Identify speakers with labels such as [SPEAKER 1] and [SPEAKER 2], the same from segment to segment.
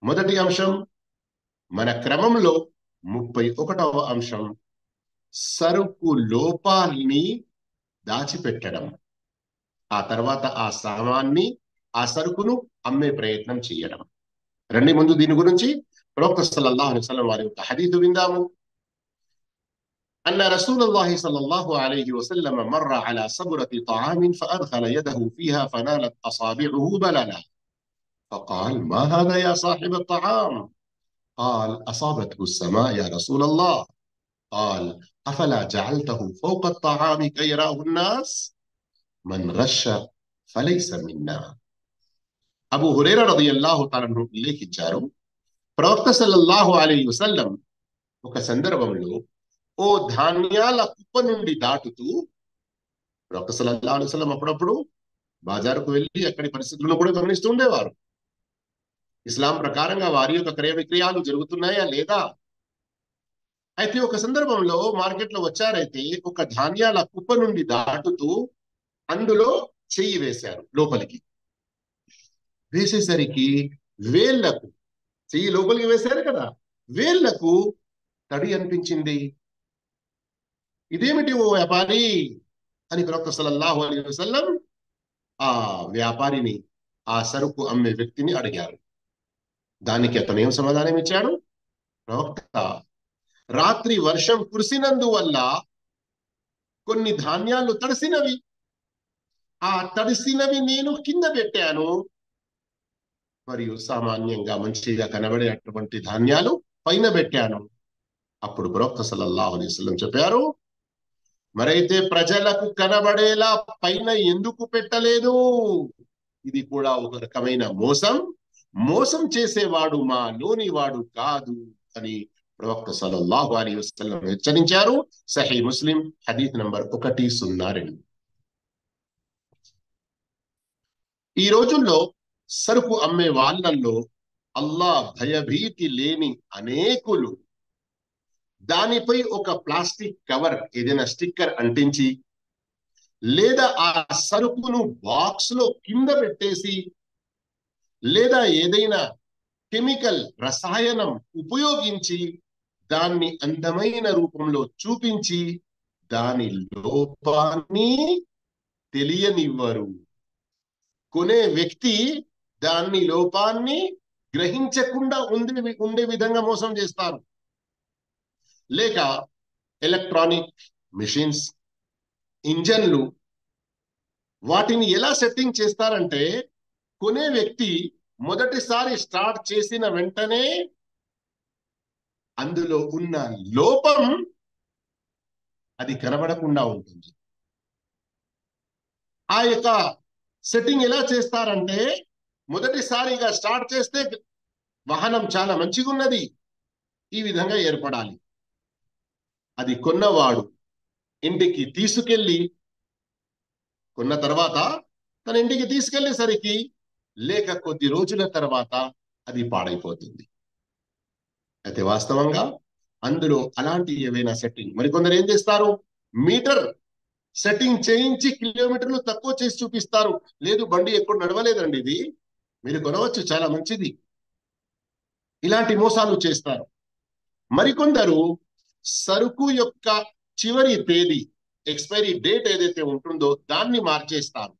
[SPEAKER 1] మొదటి అంశం మన క్రమంలో 31వ అంశం సరుకు లోపాల్ని దాచిపెట్టడం. ఆ తర్వాత ఆ సామాన్ని, ఆ సరుకును అమ్మే ప్రయత్నం చేయడం. రండి ముందు దీని గురించి ప్రవక్త సల్లల్లాహు అలైహి వసల్లం వారి యొక్క హదీసు విందాము. أن رسول الله صلى الله عليه وسلم مر على صبرة طعام فأدخل يده فيها فنالت أصابعه بللا فقال ما هذا يا صاحب الطعام؟ قال أصابته السماء يا رسول الله. قال أفلا جعلته فوق الطعام كي يراه الناس؟ من غش فليس منا. అబూ హురైరా రదియల్లాహు తఆలా అన్హు ఉల్లేఖించారు, ప్రవక్త సల్లల్లాహు అలైహి వసల్లం ఒక సందర్భంలో ఓ ధాన్యాల కుప్ప నుండి దాటుతూ, ప్రవక్త సల్లల్లాహు అలైహి వసల్లం అప్పుడప్పుడు బాజారుకు వెళ్ళి అక్కడి పరిస్థితులను కూడా గమనిస్తూ ఉండేవారు. ఇస్లాం ప్రకారంగా వారి యొక్క క్రయ విక్రయాలు జరుగుతున్నాయా లేదా. అయితే ఒక సందర్భంలో మార్కెట్లో వచ్చారైతే ఒక ధాన్యాల కుప్ప నుండి దాటుతూ అందులో చెయ్యి వేశారు లోపలికి. వేసేసరికి వేళ్లకు, చెయ్యి లోపలికి వేశారు కదా, వేళ్లకు తడి అనిపించింది. ఇదేమిటి ఓ వ్యాపారి అని ప్రవక్త సల్లల్లాహు అలైహి వసల్లం ఆ వ్యాపారిని, ఆ సరుకు అమ్మే వ్యక్తిని అడిగారు. దానికి అతను ఏం సమాధానం ఇచ్చాడు? ప్రవక్త, రాత్రి వర్షం కురిసినందువల్ల కొన్ని ధాన్యాలు తడిసినవి, ఆ తడిసినవి నేను కింద పెట్టాను, మరియు సామాన్యంగా మంచిగా కనబడేటువంటి ధాన్యాలు పైన పెట్టాను. అప్పుడు ప్రవక్త సల్లల్లాహు అలైహి వసల్లం చెప్పారు, మరైతే ప్రజలకు కనబడేలా పైన ఎందుకు పెట్టలేదు? ఇది కూడా ఒక రకమైన మోసం. మోసం చేసేవాడు మా లోని వాడు కాదు అని ప్రవక్త సల్లల్లాహు అలైహి వసల్లం హెచ్చరించారు. సహీ ముస్లిం హదీస్ నంబర్ 102. ఈ రోజుల్లో సరుకు అమ్మే వాళ్ళల్లో అల్లాహ్ భయభీతి లేని అనేకులు దానిపై ఒక ప్లాస్టిక్ కవర్, ఏదైనా స్టిక్కర్ అంటించి, లేదా ఆ సరుకును బాక్స్ లో కింద పెట్టేసి, లేదా ఏదైనా కెమికల్ రసాయనం ఉపయోగించి దాన్ని అందమైన రూపంలో చూపించి దాని లోపాన్ని తెలియనివ్వరు. కొనే వ్యక్తి దాన్ని లోపాన్ని గ్రహించకుండా ఉండే విధంగా మోసం చేస్తారు. లేక ఎలక్ట్రానిక్ మిషన్స్, ఇంజన్లు, వాటిని ఎలా సెట్టింగ్ చేస్తారంటే కొనే వ్యక్తి మొదటిసారి స్టార్ట్ చేసిన వెంటనే అందులో ఉన్న లోపం అది కనబడకుండా ఉంటుంది. ఆ యొక్క సెట్టింగ్ ఎలా చేస్తారంటే మొదటిసారిగా స్టార్ట్ చేస్తే వాహనం చాలా మంచిగా ఉన్నది, ఈ విధంగా ఏర్పడాలి. అది కొన్నవాడు ఇంటికి తీసుకెళ్ళి, కొన్న తర్వాత తన ఇంటికి తీసుకెళ్లేసరికి లేక కొద్ది రోజుల తర్వాత అది పాడైపోతుంది. అయితే వాస్తవంగా అందులో అలాంటి ఏవైనా సెట్టింగ్, మరికొందరు ఏం చేస్తారు, మీటర్ సెట్టింగ్ చేయించి కిలోమీటర్లు తక్కువ చేసి చూపిస్తారు. లేదు, బండి ఎప్పుడు నడవలేదండి, ఇది మీరు కొనవచ్చు, చాలా మంచిది. ఇలాంటి మోసాలు చేస్తారు. మరికొందరు సరుకు యొక్క చివరి తేదీ, ఎక్స్పైరీ డేట్ ఏదైతే ఉంటుందో దాన్ని మార్చేస్తారు.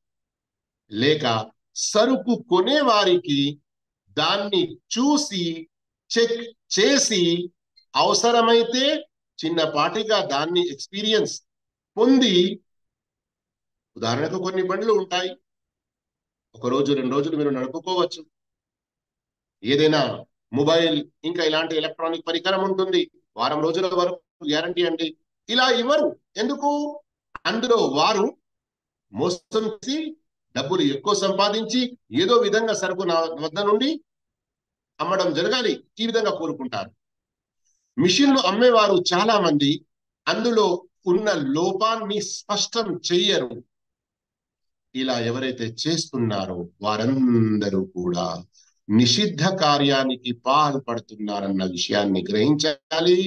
[SPEAKER 1] లేక సరుకు కొనే వారికి దాన్ని చూసి చెక్ చేసి అవసరమైతే చిన్నపాటిగా దాన్ని ఎక్స్పీరియన్స్ పొంది, ఉదాహరణకు కొన్ని బండ్లు ఉంటాయి, ఒక రోజు 2 రోజులు మీరు నడుపుకోవచ్చు. ఏదైనా మొబైల్ ఇంకా ఇలాంటి ఎలక్ట్రానిక్ పరికరం ఉంటుంది, వారం రోజుల వరకు గ్యారంటీ అండి. ఇలా ఇవ్వరు. ఎందుకు? అందులో వారు మోసం చేసి డబ్బులు ఎక్కువ సంపాదించి ఏదో విధంగా సరుకు నా వద్ద నుండి అమ్మడం జరగాలి, ఈ విధంగా కోరుకుంటారు. మిషన్లు అమ్మేవారు చాలా మంది అందులో ఉన్న లోపాన్ని స్పష్టం చెయ్యరు. ఇలా ఎవరైతే చేస్తున్నారో వారందరూ కూడా నిషిద్ధ కార్యానికి పాల్పడుతున్నారన్న విషయాన్ని గ్రహించాలి.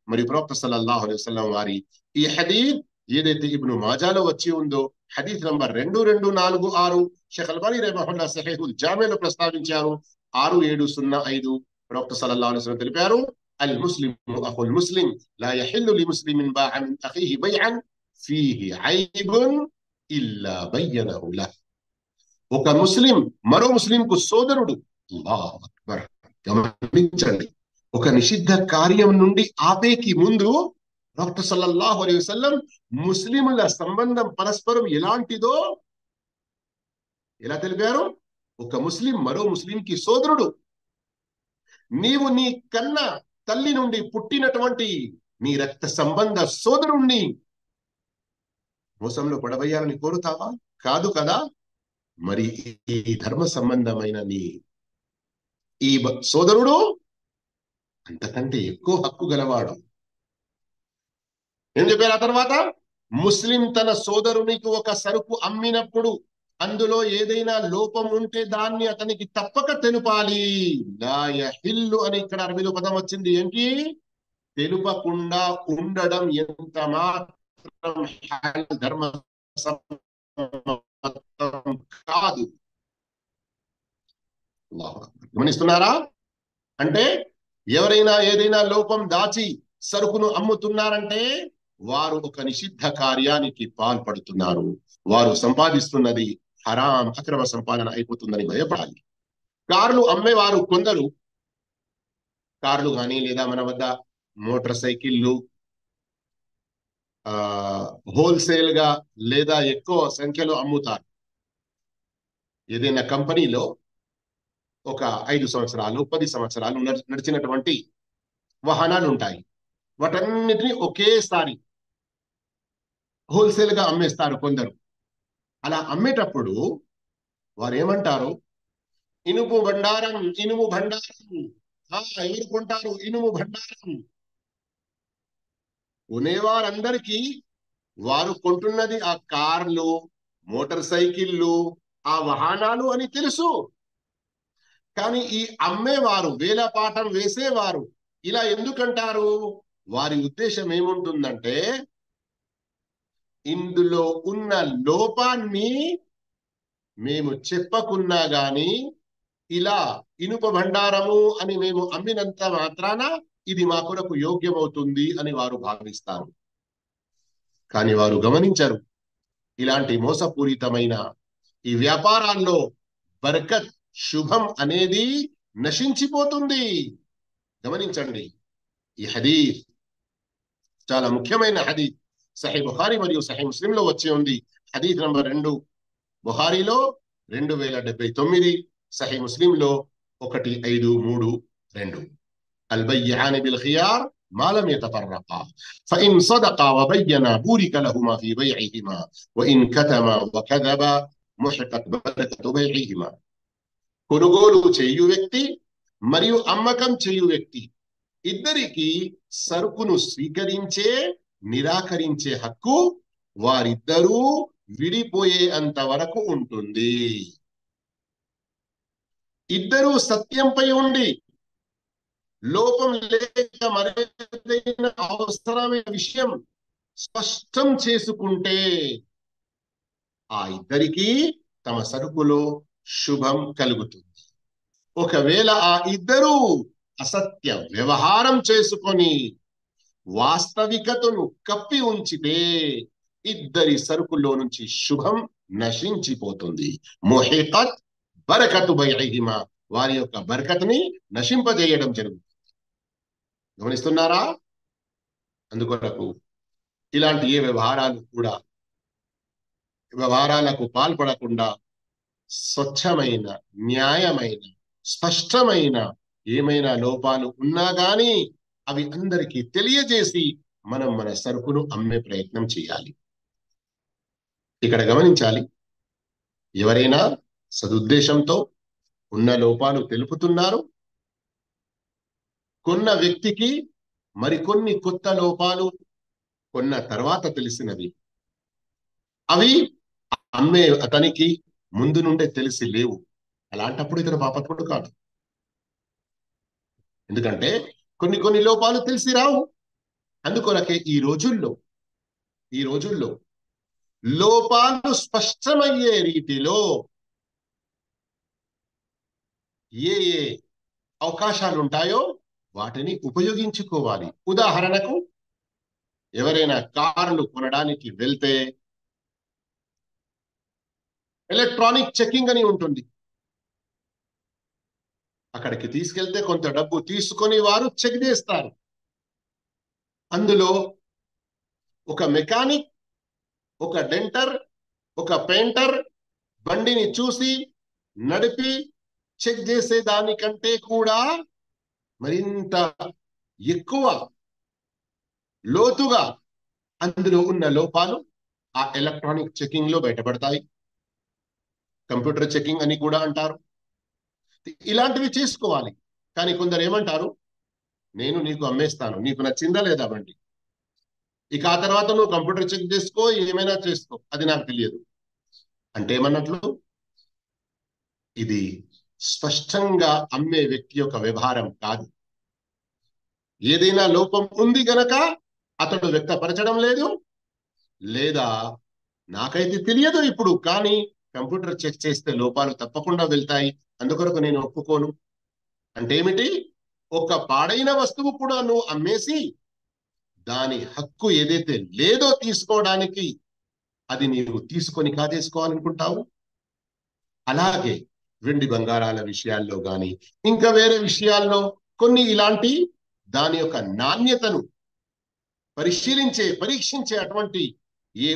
[SPEAKER 1] మరి ప్రవక్త సల్లల్లాహు అలైహి వసల్లం వారి ఈ హదీస్ ఏదైతే ఇబ్ను మాజాలో వచ్చి ఉందో, హదీస్ నంబర్ 2246, షేఖ్ అల్బానీ రహిమహుల్లాహ్ సహీహుల్ జామీలో ప్రస్తావించారు, 6705 ప్రవక్త సల్లల్లాహు అలైహి వసల్లం తెలిపారు, అల్ ముస్లిము అఖుల్ ముస్లిం లా యహిల్లు లి ముస్లిమిన్ బాఅ మిన్ అఖీహి బైఅన్ ఫీహి ఐబున్ ఇల్లా బయ్యనహు లహ్. ఒక ముస్లిం మరో ముస్లింకు సోదరుడు. అల్లాహు అక్బర్. గమనించండి, ఒక నిషిద్ధ కార్యం నుండి ఆపేకి ముందు ప్రవక్త సల్లల్లాహు అలైహి వసల్లం ముస్లిముల సంబంధం పరస్పరం ఎలాంటిదో ఎలా తెలిపారు? ఒక ముస్లిం మరో ముస్లింకి సోదరుడు. నీవు నీ కన్న తల్లి నుండి పుట్టినటువంటి నీ రక్త సంబంధ సోదరుణ్ణి మోసంలో పడవేయాలని కోరుతావా? కాదు కదా. మరి ఈ ధర్మ సంబంధమైన నీ ఈ సోదరుడు అంతకంటే ఎక్కువ హక్కు గలవాడు. ఏం చెప్పారు ఆ తర్వాత? ముస్లిం తన సోదరునికి ఒక సరుకు అమ్మినప్పుడు అందులో ఏదైనా లోపం ఉంటే దాన్ని అతనికి తప్పక తెలుపాలి. లా యహిల్లు అని ఇక్కడ అరబీలో పదం వచ్చింది. ఏంటి? తెలుపకుండా ఉండడం ఎంత మాత్రం ధర్మ కాదు. గమనిస్తున్నారా? అంటే ఎవరైనా ఏదైనా లోపం దాచి సరుకును అమ్ముతున్నారంటే వారు ఒక నిషిద్ధ కార్యానికి పాల్పడుతున్నారు. వారు సంపాదిస్తున్నది హరాం, అక్రమ సంపాదన అయిపోతుందని భయపడాలి. కార్లు అమ్మేవారు కొందరు, కార్లు కానీ లేదా మన వద్ద మోటార్ సైకిళ్ళు హోల్సేల్ గా లేదా ఎక్కువ సంఖ్యలో అమ్ముతారు. ఏదైనా కంపెనీలో ఒక 5 సంవత్సరాలు 10 సంవత్సరాలు నడిచినటువంటి వాహనాలు ఉంటాయి. వాటన్నిటిని ఒకేసారి హోల్సేల్ గా అమ్మేస్తారు కొందరు. అలా అమ్మేటప్పుడు వారు ఏమంటారు? ఇనుము బండారం, ఇనుము భండారం. ఎవరు కొంటారు? ఇనుము భండారం. కొనేవారందరికీ వారు కొంటున్నది ఆ కార్లు, మోటార్ సైకిళ్ళు, ఆ వాహనాలు అని తెలుసు. కానీ ఈ అమ్మేవారు, వేలపాఠం వేసేవారు ఇలా ఎందుకంటారు? వారి ఉద్దేశం ఏముంటుందంటే, ఇందులో ఉన్న లోపాన్ని మేము చెప్పకున్నా గాని ఇలా ఇనుప భండారము అని మేము అమ్మినంత మాత్రాన ఇది మా కొరకు యోగ్యమవుతుంది అని వారు భావిస్తారు. కానీ వారు గమనించరు, ఇలాంటి మోసపూరితమైన ఈ వ్యాపారాల్లో బర్కత్, శుభం అనేది నశించిపోతుంది. గమనించండి, ఈ హదీస్ చాలా ముఖ్యమైన హదీస్. సహీ బుఖారీ మరియు సహీ ముస్లింలో వచ్చి ఉంది. హదీస్ నంబర్ 2 బుఖారీలో 2079, సహీ ముస్లింలో 1532. అల్బయ్యాని బిల్ ఖియార్ ما لم يتفرقا فإن صدقا وبينا بورك لهما في بيعهما وإن كتما وكذبا محقت بركة بيعهما. కొనుగోలు చేయు వ్యక్తి మరియు అమ్మకం చేయు వ్యక్తి ఇద్దరికి సరుకును స్వీకరించే నిరాకరించే హక్కు వారిద్దరూ విడిపోయే అంత వరకు ఉంటుంది. ఇద్దరూ సత్యంపై ఉండి లోపం లేక మరేదైనా అవసరమైన విషయం స్పష్టం చేసుకుంటే ఆ ఇద్దరికి తమ సరుకులో శుభం కలుగుతుంది. ఒకవేళ ఆ ఇద్దరూ అసత్య వ్యవహారం చేసుకొని వాస్తవికతను కప్పి ఉంచితే ఇద్దరి సరుకుల్లో నుంచి శుభం నశించిపోతుంది. ముహికత్ బరకతు బైఇహిమా, వారి యొక్క బరకత్ని నశింపజేయడం జరుగుతుంది. గమనిస్తున్నారా? అందుకొరకు ఇలాంటి ఏ వ్యవహారాలకు పాల్పడకుండా స్వచ్ఛమైన, న్యాయమైన, స్పష్టమైన ఏమైనా లోపాలు ఉన్నా గాని అవి అందరికీ తెలియజేసి మనం మన సరుకును అమ్మే ప్రయత్నం చేయాలి. ఇక్కడ గమనించాలి, ఎవరైనా సదుద్దేశంతో ఉన్న లోపాలు తెలుపుతున్నారు, కొన్న వ్యక్తికి మరికొన్ని కొత్త లోపాలు కొన్న తర్వాత తెలిసినవి, అవి అమ్మే అతనికి ముందు నుండే తెలిసి లేవు. అలాంటప్పుడు ఇతను పాపత్ముడు కాదు. ఎందుకంటే కొన్ని లోపాలు తెలిసి రావు. అందుకొరకే ఈ రోజుల్లో లోపాలు స్పష్టమయ్యే రీతిలో ఏ అవకాశాలు ఉంటాయో వాటిని ఉపయోగించుకోవాలి. ఉదాహరణకు ఎవరైనా కార్లు కొనడానికి వెళ్తే ఎలక్ట్రానిక్ చెకింగ్ అని ఉంటుంది. అక్కడికి తీసుకెళ్తే కొంత డబ్బు తీసుకొని వారు చెక్ చేస్తారు. అందులో ఒక మెకానిక్, ఒక డెంటర్, ఒక పెయింటర్ బండిని చూసి నడిపి చెక్ చేసే దానికంటే కూడా మరింత ఎక్కువ లోతుగా అందులో ఉన్న లోపాలు ఆ ఎలక్ట్రానిక్ చెకింగ్ లో బయటపడతాయి. కంప్యూటర్ చెకింగ్ అని కూడా అంటారు. ఇలాంటివి చేసుకోవాలి. కానీ కొందరు ఏమంటారు, నేను నీకు అమ్మేస్తాను, నీకు నచ్చిందా లేదా బండి, ఇక ఆ తర్వాత నువ్వు కంప్యూటర్ చెక్ చేసుకో, ఏమైనా చేసుకో, అది నాకు తెలియదు అంటే ఏమన్నట్లు? ఇది స్పష్టంగా అమ్మే వ్యక్తి యొక్క వ్యవహారం కాదు. ఏదైనా లోపం ఉంది గనక అతడు వ్యక్తపరచడం లేదు, లేదా నాకైతే తెలియదు ఇప్పుడు, కానీ కంప్యూటర్ చెక్ చేస్తే లోపాలు తప్పకుండా వెళ్తాయి, అందుకొరకు నేను ఒప్పుకోను అంటే ఏమిటి? ఒక పాడైన వస్తువు కూడా నువ్వు అమ్మేసి దాని హక్కు ఏదైతే లేదో తీసుకోవడానికి అది నీవు తీసుకొని కాజేసుకోవాలనుకుంటావు. అలాగే వెండి బంగారాల విషయాల్లో గాని ఇంకా వేరే విషయాల్లో కొన్ని ఇలాంటి దాని యొక్క నాణ్యతను పరీక్షించే అటువంటి ఏ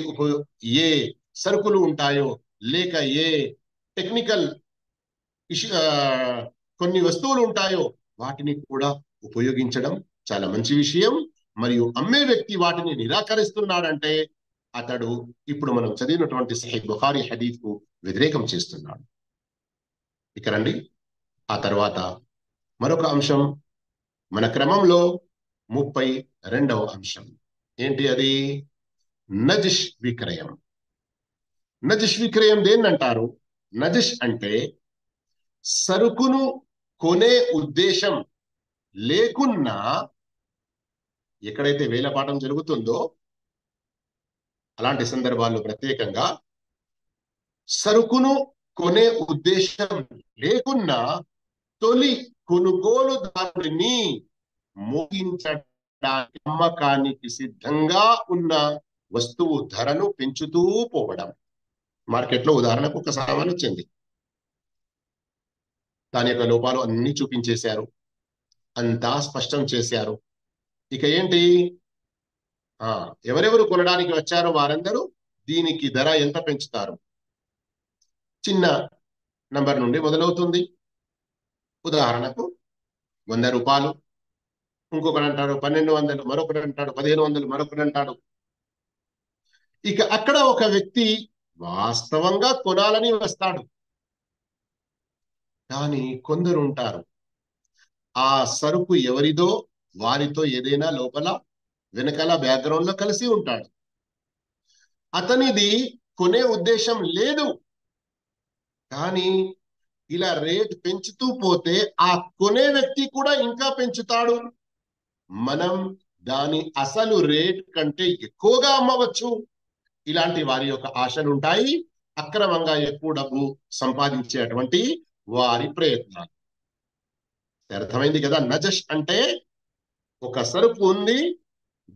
[SPEAKER 1] ఏ సరుకులు ఉంటాయో, లేక ఏ టెక్నికల్ కొన్ని వస్తువులు ఉంటాయో వాటిని కూడా ఉపయోగించడం చాలా మంచి విషయం. మరియు అమ్మే వ్యక్తి వాటిని నిరాకరిస్తున్నాడంటే అతడు ఇప్పుడు మనం చదివినటువంటి సహీహ్ బుఖారీ హదీస్ కు వ్యతిరేకం చేస్తున్నాడు. ఇక రండి, ఆ తర్వాత మరొక అంశం మన క్రమంలో 32వ అంశం ఏంటి? అది నజిష్ విక్రయం. నజిష్ విక్రయం దేన్నంటారు? నజిష్ అంటే సరుకును కొనే ఉద్దేశం లేకున్నా ఎక్కడైతే వేలపాఠం జరుగుతుందో అలాంటి సందర్భాల్లో ప్రత్యేకంగా సరుకును కొనే ఉద్దేశం లేకున్నా తొలి కొనుగోలుదారుడిని మోగించడానికి అమ్మకానికి సిద్ధంగా ఉన్న వస్తువు ధరను పెంచుతూ పోవడం. మార్కెట్లో ఉదాహరణకు ఒక సామాన్ వచ్చింది, దాని యొక్క లోపాలు అన్ని చూపించేశారు, అంతా స్పష్టం చేశారు. ఇక ఏంటి? ఎవరెవరు కొనడానికి వచ్చారో వారందరూ దీనికి ధర ఎంత పెంచుతారు? చిన్న నంబర్ నుండి మొదలవుతుంది. ఉదాహరణకు 100 రూపాయలు, ఇంకొకరు అంటాడు 1200, మరొకరు అంటాడు 1500, మరొకరు అంటాడు. ఇక అక్కడ ఒక వ్యక్తి వాస్తవంగా కొనాలని వస్తాడు, కానీ కొందరు ఉంటారు ఆ సరుకు ఎవరిదో వారితో ఏదైనా లోపల వెనకాల బ్యాక్గ్రౌండ్ లో కలిసి ఉంటాడు, అతనిది కొనే ఉద్దేశం లేదు, కానీ ఇలా రేట్ పెంచుతూ పోతే ఆ కొనే వ్యక్తి కూడా ఇంకా పెంచుతాడు. మనం దాని అసలు రేట్ కంటే ఎక్కువగా అమ్మవచ్చు. ఇలాంటి వారి యొక్క ఆశలు ఉంటాయి, అక్రమంగా ఎక్కువ డబ్బు సంపాదించేటువంటి వారి ప్రయత్నాలు. అర్థమైంది కదా? నజష్ అంటే ఒక సరుకు ఉంది,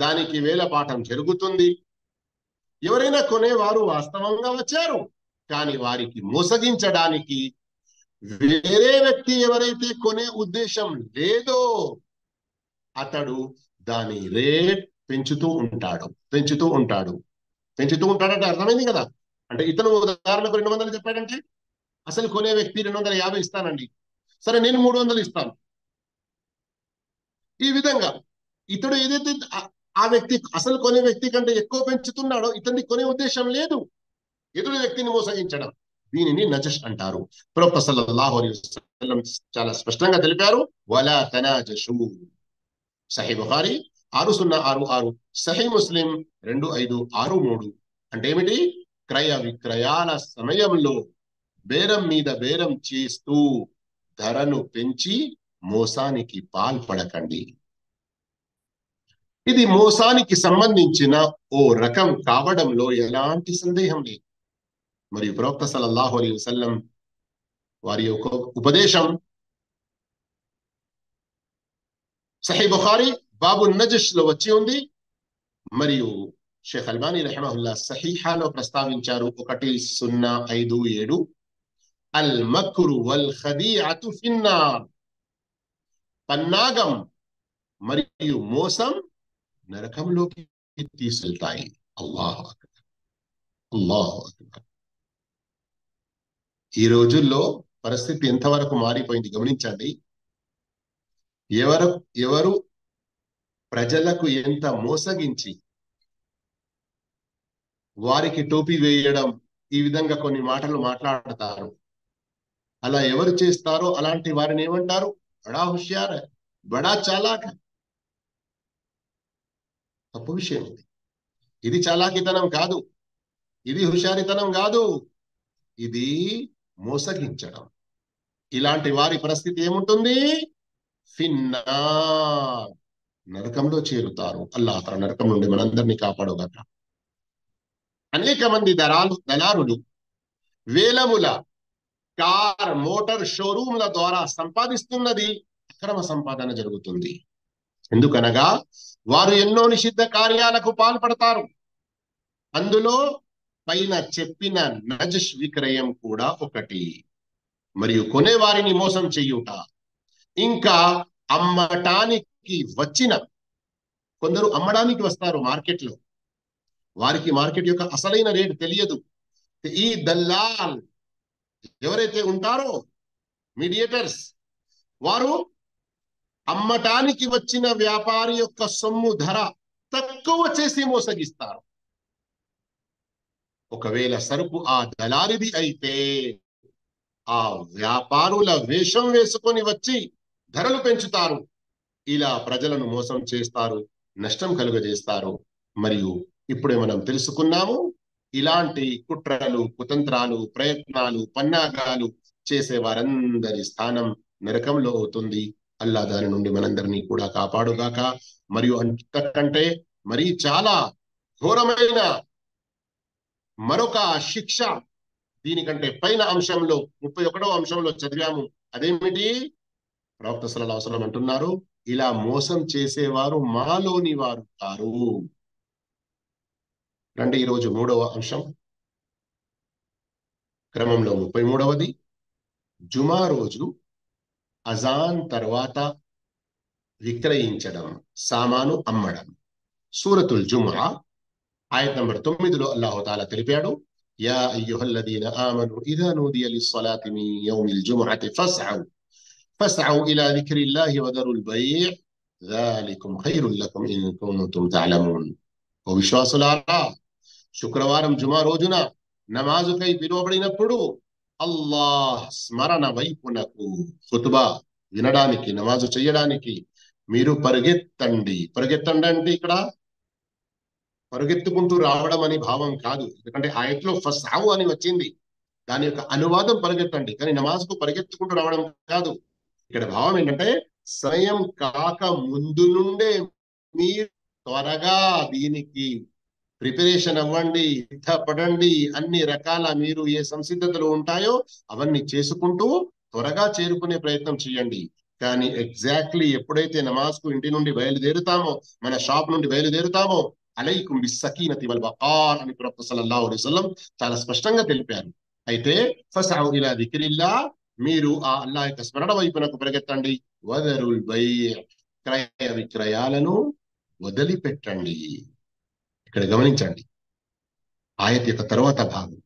[SPEAKER 1] దానికి వేలపాఠం జరుగుతుంది, ఎవరైనా కొనేవారు వాస్తవంగా వచ్చారు, కానీ వారికి మోసగించడానికి వేరే వ్యక్తి ఎవరైతే కొనే ఉద్దేశం లేదో అతడు దాని రేట్ పెంచుతూ ఉంటాడంటే అర్థమైంది కదా? అంటే ఇతను ఉదాహరణకు 200 చెప్పాడంటే అసలు కొనే వ్యక్తి 250 ఇస్తానండి, సరే నేను 300 ఇస్తాను. ఈ విధంగా ఇతడు ఏదైతే ఆ వ్యక్తి అసలు కొనే వ్యక్తి కంటే ఎక్కువ పెంచుతున్నాడో ఇతన్ని కొనే ఉద్దేశం లేదు, ఎదుటి వ్యక్తిని మోసగించడం, దీనిని నజష్ అంటారు. ప్రవక్త సల్లల్లాహు అలైహి వసల్లం చాలా స్పష్టంగా తెలిపారు, వలా తనాజషు. సహీహ్ బుఖారీ 6066, సహీహ్ ముస్లిం 2563. అంటే ఏమిటి? క్రయ విక్రయాల సమయంలో బేరం మీద బేరం చేస్తూ ధరను పెంచి మోసానికి పాల్పడకండి. ఇది మోసానికి సంబంధించిన ఓ రకం కావడంలో ఎలాంటి సందేహం లేదు. మరియు ప్రవక్త సల్లల్లాహు అలైహి వసల్లం వారి యొక్క ఉపదేశం సహీ బుఖారీ బాబు నజష్ లో వచ్చి ఉంది. మరియు షేఖ్ అల్బానీ రహిమహుల్లా సహీహాలో ప్రస్తావించారు 1057. అల్ మక్రు వల్ ఖదీఅతు ఫిన్నార్, పన్నాగం మరియు మోసం నరకంలోకి తీసుకెళ్తాయి. అల్లాహు అక్బర్, అల్లాహు అక్బర్. ఈ రోజుల్లో పరిస్థితి ఎంతవరకు మారిపోయింది గమనించండి. ఎవరు ప్రజలకు ఎంత మోసగించి వారికి టోపీ వేయడం, ఈ విధంగా కొన్ని మాటలు మాట్లాడతారు. అలా ఎవరు చేస్తారో అలాంటి వారిని ఏమంటారు? బడా హుషియార్, బడా చాలాక్. తప్పు విషయం ఇది. ఇది చాలాకితనం కాదు, ఇది హుషారితనం కాదు, ఇది మోసగించడం. ఇలాంటి వారి పరిస్థితి ఏముంటుంది? ఫిన్నార్, నరకంలో చేరుతారు. అల్లాహ్ తన నరకం నుండి మనందరినీ కాపాడుగాక. అనేక మంది దళారులు వేలముల కార్ మోటార్ షోరూమ్ల ద్వారా సంపాదిస్తున్నది అక్రమ సంపాదన జరుగుతుంది. ఎందుకనగా వారు ఎన్నో నిషిద్ధ కార్యాలకు పాల్పడతారు. అందులో పైన చెప్పిన నజష్ విక్రయం కూడా ఒకటి. మరియు కొనేవారిని మోసం చెయ్యుట, ఇంకా అమ్మటానికి వచ్చిన కొందరు అమ్మడానికి వస్తారు మార్కెట్లో, వారికి మార్కెట్ యొక్క అసలైన రేటు తెలియదు. ఈ దల్లాల్ ఎవరైతే ఉంటారో, మీడియేటర్స్, వారు అమ్మటానికి వచ్చిన వ్యాపారి యొక్క సొమ్ము ధర తక్కువ చేసి మోసగిస్తారు. ఒకవేళ సరుకు ఆ దళారిది అయితే ఆ వ్యాపారుల వేషం వేసుకొని వచ్చి ధరలు పెంచుతారు. ఇలా ప్రజలను మోసం చేస్తారు, నష్టం కలుగజేస్తారు. మరియు ఇప్పుడే మనం తెలుసుకున్నాము, ఇలాంటి కుట్రలు, కుతంత్రాలు, ప్రయత్నాలు, పన్నాగాలు చేసే వారందరి స్థానం నరకంలో అవుతుంది. అల్లా దాని నుండి మనందరినీ కూడా కాపాడుగాక. మరియు అంతకంటే మరి చాలా ఘోరమైన మరొక శిక్ష దీనికంటే పైన అంశంలో 31వ అంశంలో చదివాము. అదేమిటి? ప్రవక్త సల్లల్లాహు అలైహి వసల్లం అంటున్నారు, ఇలా మోసం చేసేవారు మాలోని వారు కారు. రండి ఈరోజు 3వ అంశం క్రమంలో 33వది, జుమా రోజు అజాన్ తర్వాత విక్రయించడం, సామాను అమ్మడం. సూరతుల్ జుమా ఆయత్ నంబర్ 9లో అల్లాహు తాలా తెలిపాడు, యా అయ్యుహల్లదీన ఆమను ఇదా నూదియ లిస్సలాతి మిన్ యౌమిల్ జుముఅతి ఫస్అవు ఇలా జిక్రిల్లాహి వదరుల్ బైዕ ذلكم خير لكم إن كنتم تعلمون. ఓ విశ్వాసులారా, శుక్రవారం జుమా రోజున నమాజుకై పిలువబడినప్పుడు అల్లాహ్ స్మరణ వైపునకు, ఖుతుబా వినడానికి, నమాజు చేయడానికి మీరు పరిగెత్తండి. పరిగెత్తండి అంటే ఇక్కడ పరుగెత్తుకుంటూ రావడం అని భావం కాదు. ఎందుకంటే ఆయట్లో ఫస్అవు అని వచ్చింది, దాని యొక్క అనువాదం పరిగెత్తండి, కానీ నమాజ్కు పరిగెత్తుకుంటూ రావడం కాదు. ఇక్కడ భావం ఏంటంటే సమయం కాక ముందు నుండే మీరు త్వరగా దీనికి ప్రిపరేషన్ అవ్వండి, సిద్ధపడండి. అన్ని రకాల మీరు ఏ సంసిద్ధతలు ఉంటాయో అవన్నీ చేసుకుంటూ త్వరగా చేరుకునే ప్రయత్నం చేయండి. కానీ ఎగ్జాక్ట్లీ ఎప్పుడైతే నమాజ్కు ఇంటి నుండి బయలుదేరుతామో, మన షాప్ నుండి బయలుదేరుతామో, అలైకుం బిస్సకీనతి వల్ వఖార్ అని ప్రవక్త సల్లల్లాహు అలైహి వసల్లం చాలా స్పష్టంగా తెలిపారు. అయితే ఫస్అవు ఇలా జిక్రిల్లా, మీరు ఆ అల్లాహ్ యొక్క స్మరణ వైపునకు పరిగెత్తండి. వదరుల్ బైዕ, క్రయ విక్రయాలను వదిలిపెట్టండి. ఇక్కడ గమనించండి, ఆయత్ యొక్క తర్వాత భాగం,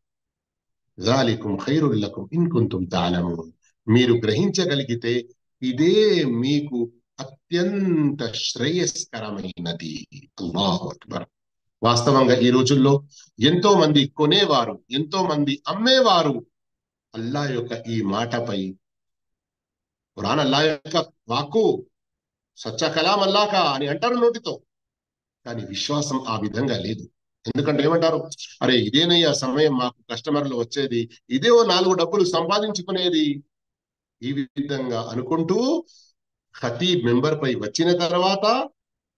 [SPEAKER 1] ذلكم خير لكم إن كنتم تعلمون. మీరు గ్రహించగలిగితే ఇదే మీకు అత్యంత శ్రేయస్కరమైనది. అల్లాహు అక్బర్. వాస్తవంగా ఈ రోజుల్లో ఎంతో మంది కొనేవారు, ఎంతో మంది అమ్మేవారు అల్లా యొక్క ఈ మాటపై, ఖురాన్ అల్లా యొక్క వాక్కు, సచ్చా కలాం అల్లాకా అని అంటారు నోటితో, కానీ విశ్వాసం ఆ విధంగా లేదు. ఎందుకంటే ఏమంటారు, అరే ఇదేనయ్యా సమయం మాకు కస్టమర్లు వచ్చేది, ఇదే 4 డబ్బులు సంపాదించుకునేది. ఈ విధంగా అనుకుంటూ ఖతీబ్ మెంబర్ పై వచ్చిన తర్వాత,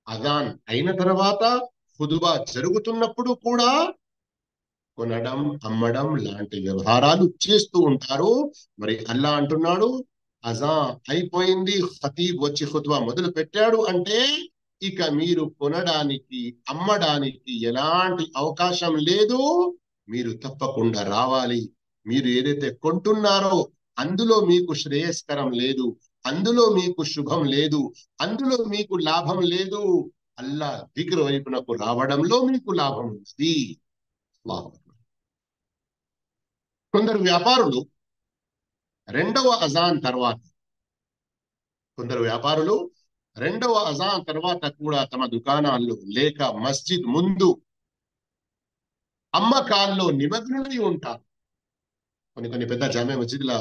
[SPEAKER 1] అజాన్ అయిన తర్వాత, ఖుతుబా జరుగుతున్నప్పుడు కూడా కొనడం, అమ్మడం లాంటి వ్యవహారాలు చేస్తూ ఉంటారు. మరి అల్లా అంటున్నాడు, అజా అయిపోయింది, ఖతీబ్ వచ్చి ఖుత్బా మొదలు పెట్టాడు అంటే ఇక మీరు కొనడానికి అమ్మడానికి ఎలాంటి అవకాశం లేదు. మీరు తప్పకుండా రావాలి. మీరు ఏదైతే కొంటున్నారో అందులో మీకు శ్రేయస్కరం లేదు, అందులో మీకు శుభం లేదు, అందులో మీకు లాభం లేదు. అల్లా దిక్ర్ వైపునకు రావడంలో మీకు లాభం ఉంది. కొందరు వ్యాపారులు రెండవ అజాన్ తర్వాత కూడా తమ దుకాణాల్లో లేక మస్జిద్ ముందు అమ్మకాల్లో నిమగ్నులై ఉంటారు. కొన్ని పెద్ద జామే మస్జిద్ల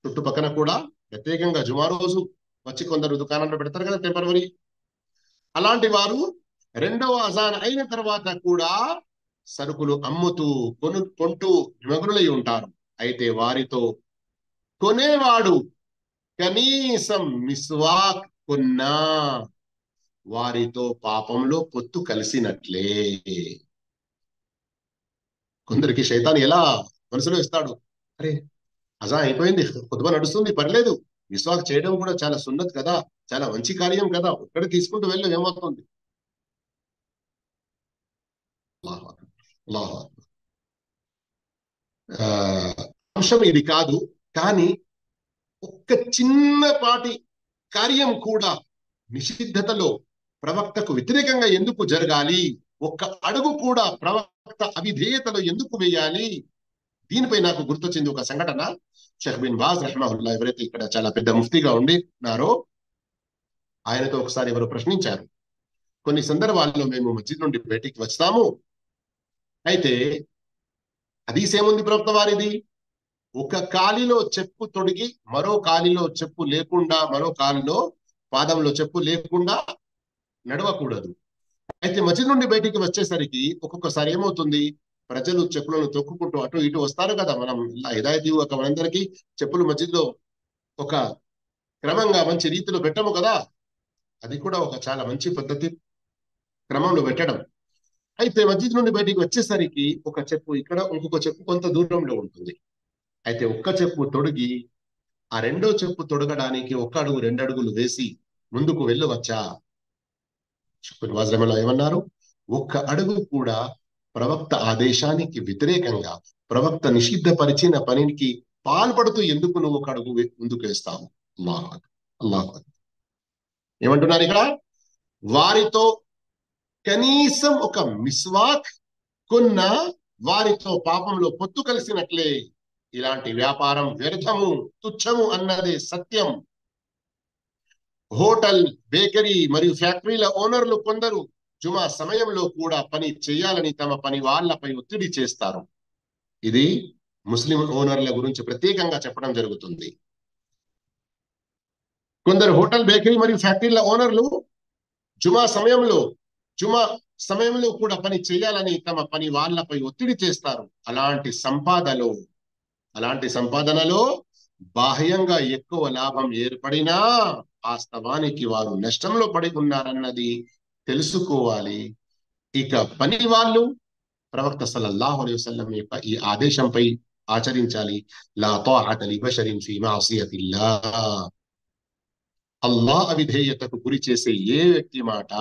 [SPEAKER 1] చుట్టుపక్కన కూడా ప్రత్యేకంగా జుమా రోజు వచ్చి కొందరు దుకాణాల్లో పెడతారు కదా టెంపరవరీ. అలాంటి వారు రెండవ అజాన్ అయిన తర్వాత కూడా సరుకులు అమ్ముతూ కొంటూ నిమగ్నులై ఉంటారు. అయితే వారితో కొనేవాడు కనీసం మిస్వాక్ కొన్నా వారితో పాపంలో పొత్తు కలిసినట్లే. కొందరికి శైతాన్ ఎలా మనసులో ఇస్తాడు, అరే అజా అయిపోయింది, ఖుత్బా నడుస్తుంది, పర్లేదు, మిస్వాక్ చేయడం కూడా చాలా సున్నత్ కదా, చాలా మంచి కార్యం కదా, ఒక్కడ తీసుకుంటూ వెళ్ళు, ఏమవుతుంది. అంశం ఇది కాదు, కానీ ఒక్క చిన్నపాటి కార్యం కూడా నిషిద్ధతలో ప్రవక్తకు వ్యతిరేకంగా ఎందుకు జరగాలి, ఒక్క అడుగు కూడా ప్రవక్త అవిధేయతలో ఎందుకు వేయాలి. దీనిపై నాకు గుర్తొచ్చింది ఒక సంఘటన. షేఖ్ బిన్ బాజ్ రహ్మహుల్లా ఎవరైతే ఇక్కడ చాలా పెద్ద ముఫ్తీగా ఉన్నారో ఆయనతో ఒకసారి ఎవరు ప్రశ్నించారు, కొన్ని సందర్భాల్లో మేము మస్జిద్ నుండి బయటికి వస్తాము, అయితే హదీస్ ఏముంది ప్రవక్త వారిది, ఒక కాలిలో చెప్పు తొడిగి మరో కాలిలో చెప్పు లేకుండా, మరో కాలిలో పాదంలో చెప్పు లేకుండా నడవకూడదు. అయితే మస్జిద్ నుండి బయటికి వచ్చేసరికి ఒక్కొక్కసారి ఏమవుతుంది, ప్రజలు చెప్పులను తొక్కుకుంటూ అటు ఇటు వస్తారు కదా. మనం హిదాయత్ ఒక మనందరికీ చెప్పులు మస్జిద్లో ఒక క్రమంగా మంచి రీతిలో పెట్టము కదా. అది కూడా ఒక చాలా మంచి పద్ధతి, క్రమంలో పెట్టడం. అయితే మస్జిద్ నుండి బయటికి వచ్చేసరికి ఒక చెప్పు ఇక్కడ, ఇంకొక చెప్పు కొంత దూరంలో ఉంటుంది. అయితే ఒక్క చెప్పు తొడిగి ఆ రెండో చెప్పు తొడగడానికి ఒక్క అడుగు రెండు అడుగులు వేసి ముందుకు వెళ్ళవచ్చా? వాజ్రమలో ఏమన్నారు, ఒక్క అడుగు కూడా ప్రవక్త ఆదేశానికి వ్యతిరేకంగా, ప్రవక్త నిషిద్ధపరిచిన పనికి పాల్పడుతూ ఎందుకు నువ్వు ఒక అడుగు ముందుకు వేస్తావు? అల్లాహ్ ఏమంటున్నారు ఇక్కడ, వారితో కనీసం ఒక మిస్వాక్ కొన్న వారితో పాపంలో పొత్తు కలిసినట్లే. ఇలాంటి వ్యాపారం వ్యర్థము, తుచ్చము అన్నదే సత్యం. హోటల్, బేకరీ మరియు ఫ్యాక్టరీల ఓనర్లు కొందరు జుమా సమయంలో కూడా పని చేయాలని తమ పని వాళ్ళపై ఒత్తిడి చేస్తారు. ఇది ముస్లిం ఓనర్ల గురించి ప్రత్యేకంగా చెప్పడం జరుగుతుంది. కొందరు హోటల్, బేకరీ మరియు ఫ్యాక్టరీల ఓనర్లు జుమా సమయంలో కూడా పని చేయాలని తమ పని వాళ్ళపై ఒత్తిడి చేస్తారు. అలాంటి సంపాదనలో బాహ్యంగా ఎక్కువ లాభం ఏర్పడినా వాస్తవానికి వారు నష్టంలో పడి ఉన్నారన్నది తెలుసుకోవాలి. ఇక పని వాళ్ళు ప్రవక్త సల్లల్లాహు అలైహి వసల్లం యొక్క ఈ ఆదేశంపై ఆచరించాలి. లా తాఅత లిబషరిన్ ఫీ మఅసియతిల్లాహ్. అల్లాహ్ అవిధేయతకు గురి చేసే ఏ వ్యక్తి మాట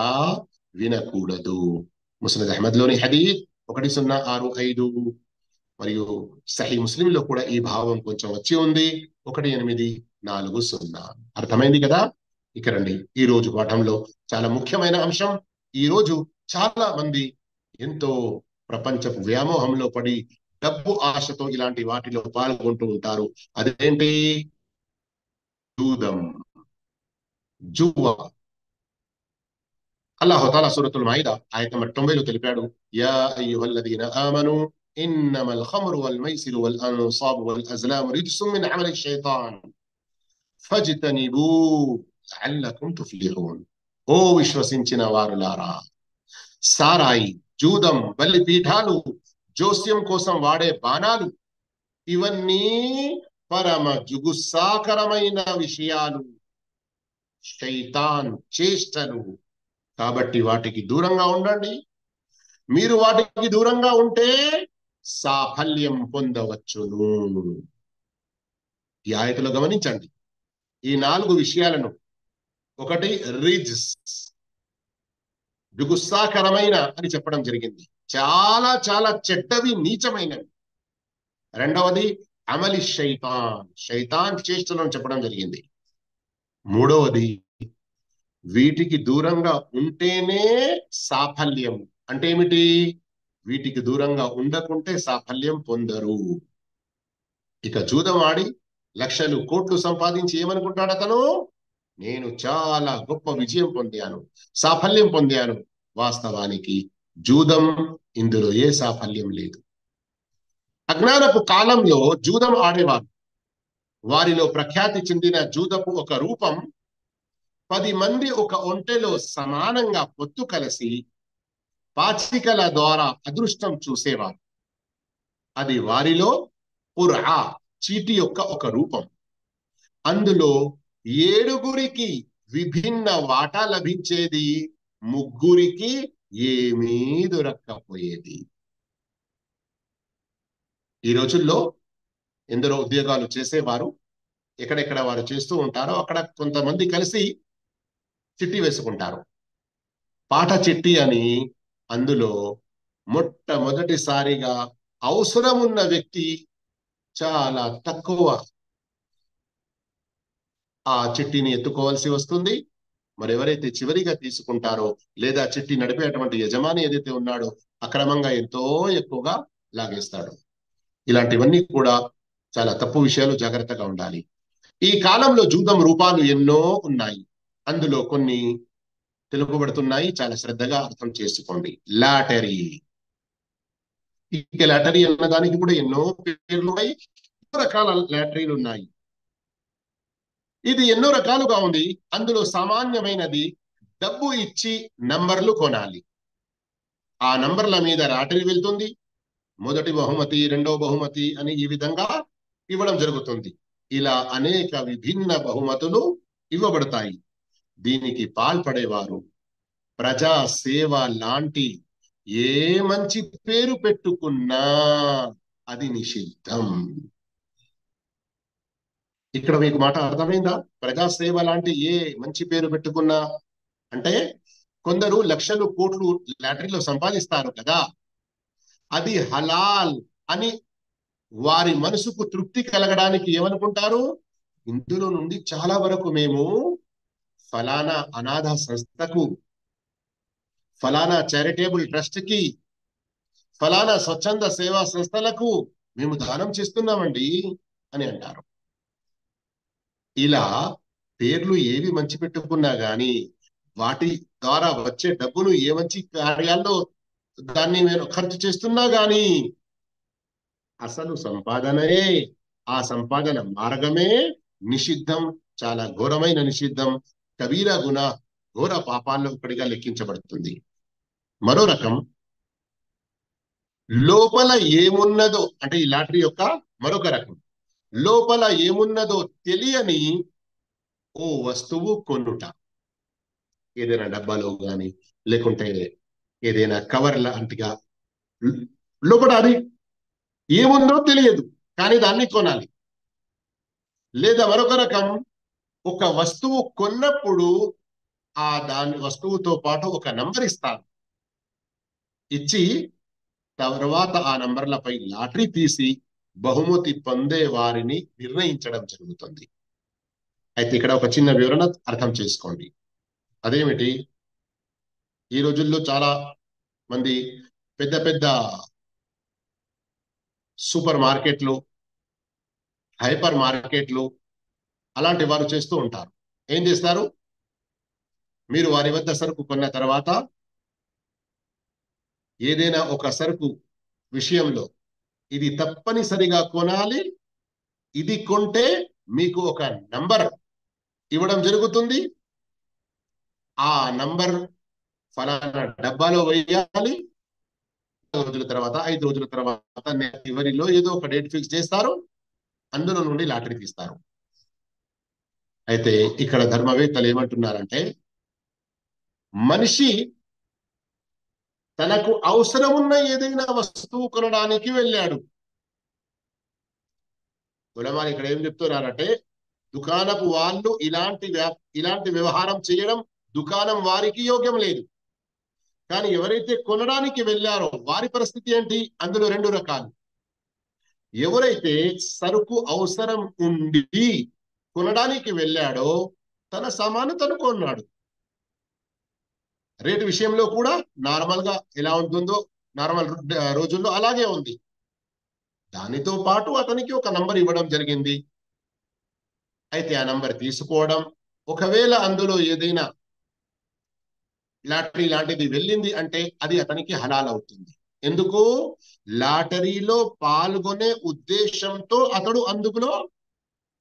[SPEAKER 1] వినకూడదు. ముస్నద్ అహ్మద్ లోని హదీత్ 1065 మరియు సహీ ముస్లింలో కూడా ఈ భావం కొంచెం వచ్చి ఉంది, 1840. అర్థమైంది కదా. ఇక రండి, ఈ రోజు పాఠంలో చాలా ముఖ్యమైన అంశం. ఈ రోజు చాలా మంది ఎంతో ప్రపంచపు వ్యామోహంలో పడి డబ్బు ఆశతో ఇలాంటి వాటిలో పాల్గొంటూ ఉంటారు. అదేంటి? జూదం, జువ్వ. అల్లాహు తాలా సూరతుల్ మాయిదా ఆయత నంబర్ 90లో తెలిపాడు, యా అయ్యుహల్లదీన ఆమను ఇన్నమల్ ఖమ్రు వల్ మైసిరు వల్ అన్సాబు వల్ అజ్లాము రిజ్సుం మిన్ అమలి షైతాన్ ఫజ్తనిబూ లఅల్లకుం తుఫ్లిహూన్. ఓ విశ్వసించిన వారులారా, సారాయి, జూదం, బలి పీఠాలు, జోస్యం కోసం వాడే బాణాలు, ఇవన్నీ పరమ జుగుస్సాకరమైన విషయాలు, శైతాన్ చేష్టలు. కాబట్టి వాటికి దూరంగా ఉండండి. మీరు వాటికి దూరంగా ఉంటే సాఫల్యం పొందవచ్చును. ఈ ఆయతలో గమనించండి, ఈ 4 విషయాలను, ఒకటి రిజ్స్, జుగుస్సాకరమైన అని చెప్పడం జరిగింది, చాలా చాలా చెడ్డవి, నీచమైనవి. రెండవది అమలి శైతాన్, శైతాన్ చేష్టలను చెప్పడం జరిగింది. మూడవది వీటికి దూరంగా ఉంటేనే సాఫల్యం. అంటే ఏమిటి? వీటికి దూరంగా ఉండకుంటే సాఫల్యం పొందరు. ఇక జూదం ఆడి లక్షలు కోట్లు సంపాదించి ఏమనుకుంటాడు అతను? నేను చాలా గొప్ప విజయం పొందాను, సాఫల్యం పొందాను. వాస్తవానికి జూదం, ఇందులో ఏ సాఫల్యం లేదు. అజ్ఞానపు కాలంలో జూదం ఆడేవారు, వారిలో ప్రఖ్యాతి చెందిన జూదపు ఒక రూపం 10 మంది ఒక ఒంటెలో సమానంగా పొత్తు కలిసి పాచికల ద్వారా అదృష్టం చూసేవారు. అది వారిలో పుర్ఆ, చీటి యొక్క ఒక రూపం. అందులో 7గురికి విభిన్న వాటా లభించేది, ముగ్గురికి ఏమీ దొరక్కపోయేది. ఈ రోజుల్లో ఎందరో ఉద్యోగాలు చేసేవారు, ఎక్కడెక్కడ వారు చేస్తూ ఉంటారో అక్కడ కొంతమంది కలిసి చిట్టి వేసుకుంటారు, పాట చిట్టి అని. అందులో మొట్టమొదటిసారిగా అవసరం ఉన్న వ్యక్తి చాలా తక్కువ ఆ చిట్టిని ఎత్తుకోవాల్సి వస్తుంది. మరి ఎవరైతే చివరిగా తీసుకుంటారో, లేదా చిట్టి నడిపేటువంటి యజమాని ఏదైతే ఉన్నాడో, అక్రమంగా ఎంతో ఎక్కువగా లాగేస్తాడు. ఇలాంటివన్నీ కూడా చాలా తప్పు విషయాలు, జాగ్రత్తగా ఉండాలి. ఈ కాలంలో జూదం రూపాలు ఎన్నో ఉన్నాయి, అందులో కొన్ని తెలుపబడుతున్నాయి, చాలా శ్రద్ధగా అర్థం చేసుకోండి. లాటరీ. ఇక లాటరీ అన్న దానికి కూడా ఎన్నో పేర్లు ఉన్నాయి, ఎన్నో రకాల లాటరీలు ఉన్నాయి. ఇది ఎన్నో రకాలుగా ఉంది. అందులో సామాన్యమైనది డబ్బు ఇచ్చి నంబర్లు కొనాలి. ఆ నంబర్ల మీద లాటరీ వెళ్తుంది, మొదటి బహుమతి, రెండవ బహుమతి అని ఈ విధంగా ఇవ్వడం జరుగుతుంది. ఇలా అనేక విభిన్న బహుమతులు ఇవ్వబడతాయి. దీనికి పాల్పడేవారు ప్రజా సేవ లాంటి ఏ మంచి పేరు పెట్టుకున్నా అది నిషిద్ధం. ఇక్కడ మీకు మాట అర్థమైందా? ప్రజాసేవ లాంటి ఏ మంచి పేరు పెట్టుకున్నా అంటే, కొందరు లక్షలు కోట్లు లాటరీలో సంపాదిస్తారు కదా, అది హలాల్ అని వారి మనసుకు తృప్తి కలగడానికి ఏమనుకుంటారు? ఇందులో నుండి చాలా వరకు మేము ఫలానా అనాథ సంస్థకు, ఫలానా చారిటబుల్ ట్రస్ట్ కి, ఫలానా స్వచ్ఛంద సేవా సంస్థలకు మేము దానం చేస్తున్నామండి అని అంటారు. ఇలా పేర్లు ఏవి మంచి పెట్టుకున్నా గాని వాటి ద్వారా వచ్చే డబ్బును ఏ మంచి కార్యాల్లో దాన్ని నేను ఖర్చు చేస్తున్నా గాని అసలు సంపాదనే, ఆ సంపాదన మార్గమే నిషిద్ధం, చాలా ఘోరమైన నిషిద్ధం. కబీరా గునా, ఘోర పాపాల్లో ఒకటిగా లెక్కించబడుతుంది. మరో రకం, లోపల ఏమున్నదో, అంటే ఈ లాటరీ యొక్క మరొక రకం, లోపల ఏమున్నదో తెలియని ఓ వస్తువు కొనుట. ఏదైనా డబ్బాలో గాని, లేకుంటే ఏదైనా కవర్ లాంటిగా, లోపల అది ఏముందో తెలియదు కానీ దాన్ని కొనాలి. లేదా మరొక రకం, ఒక వస్తువు కొన్నప్పుడు ఆ దాని వస్తువుతో పాటు ఒక నంబర్ ఇస్తారు, ఇచ్చి తర్వాత ఆ నంబర్లపై లాటరీ తీసి బహుమతి పొందే వారిని నిర్ణయించడం జరుగుతుంది. అయితే ఇక్కడ ఒక చిన్న వివరణ అర్థం చేసుకోండి. అదేమిటి? ఈ రోజుల్లో చాలా మంది పెద్ద పెద్ద సూపర్ మార్కెట్లు, హైపర్ మార్కెట్లు అలాంటి వారు చేస్తూ ఉంటారు. ఏం చేస్తారు? మీరు వారి వద్ద సరుకు కొన్న తర్వాత ఏదైనా ఒక సరుకు విషయంలో ఇది తప్పనిసరిగా కొనాలి, ఇది కొంటే మీకు ఒక నంబర్ ఇవ్వడం జరుగుతుంది, ఆ నంబర్ ఫలానా డబ్బాలో వేయాలి, 4 రోజుల తర్వాత, 5 రోజుల తర్వాత చివరిలో ఏదో ఒక డేట్ ఫిక్స్ చేస్తారు, అందులో నుండి లాటరీ తీస్తారు. అయితే ఇక్కడ ధర్మవేత్తలు ఏమంటున్నారంటే, మనిషి తనకు అవసరమున్న ఏదైనా వస్తువు కొనడానికి వెళ్ళాడు. ఉలమాలు ఇక్కడ ఏం చెప్తున్నారంటే, దుకాణపు వాళ్ళు ఇలాంటి వ్యవహారం చేయడం దుకాణం వారికి యోగ్యం లేదు. కానీ ఎవరైతే కొనడానికి వెళ్ళారో వారి పరిస్థితి ఏంటి? అందులో రెండు రకాలు. ఎవరైతే సరుకు అవసరం ఉండి కొనడానికి వెళ్ళాడో తన సామాను తను కొన్నాడు. రేటు విషయంలో కూడా నార్మల్ గా ఎలా ఉంటుందో నార్మల్ రోజుల్లో అలాగే ఉంది. దానితో పాటు అతనికి ఒక నంబర్ ఇవ్వడం జరిగింది. అయితే ఆ నంబర్ తీసుకోవడం, ఒకవేళ అందులో ఏదైనా లాటరీ లాంటిది వెళ్ళింది అంటే అది అతనికి హలాల్ అవుతుంది. ఎందుకు? లాటరీలో పాల్గొనే ఉద్దేశంతో అతడు అందులో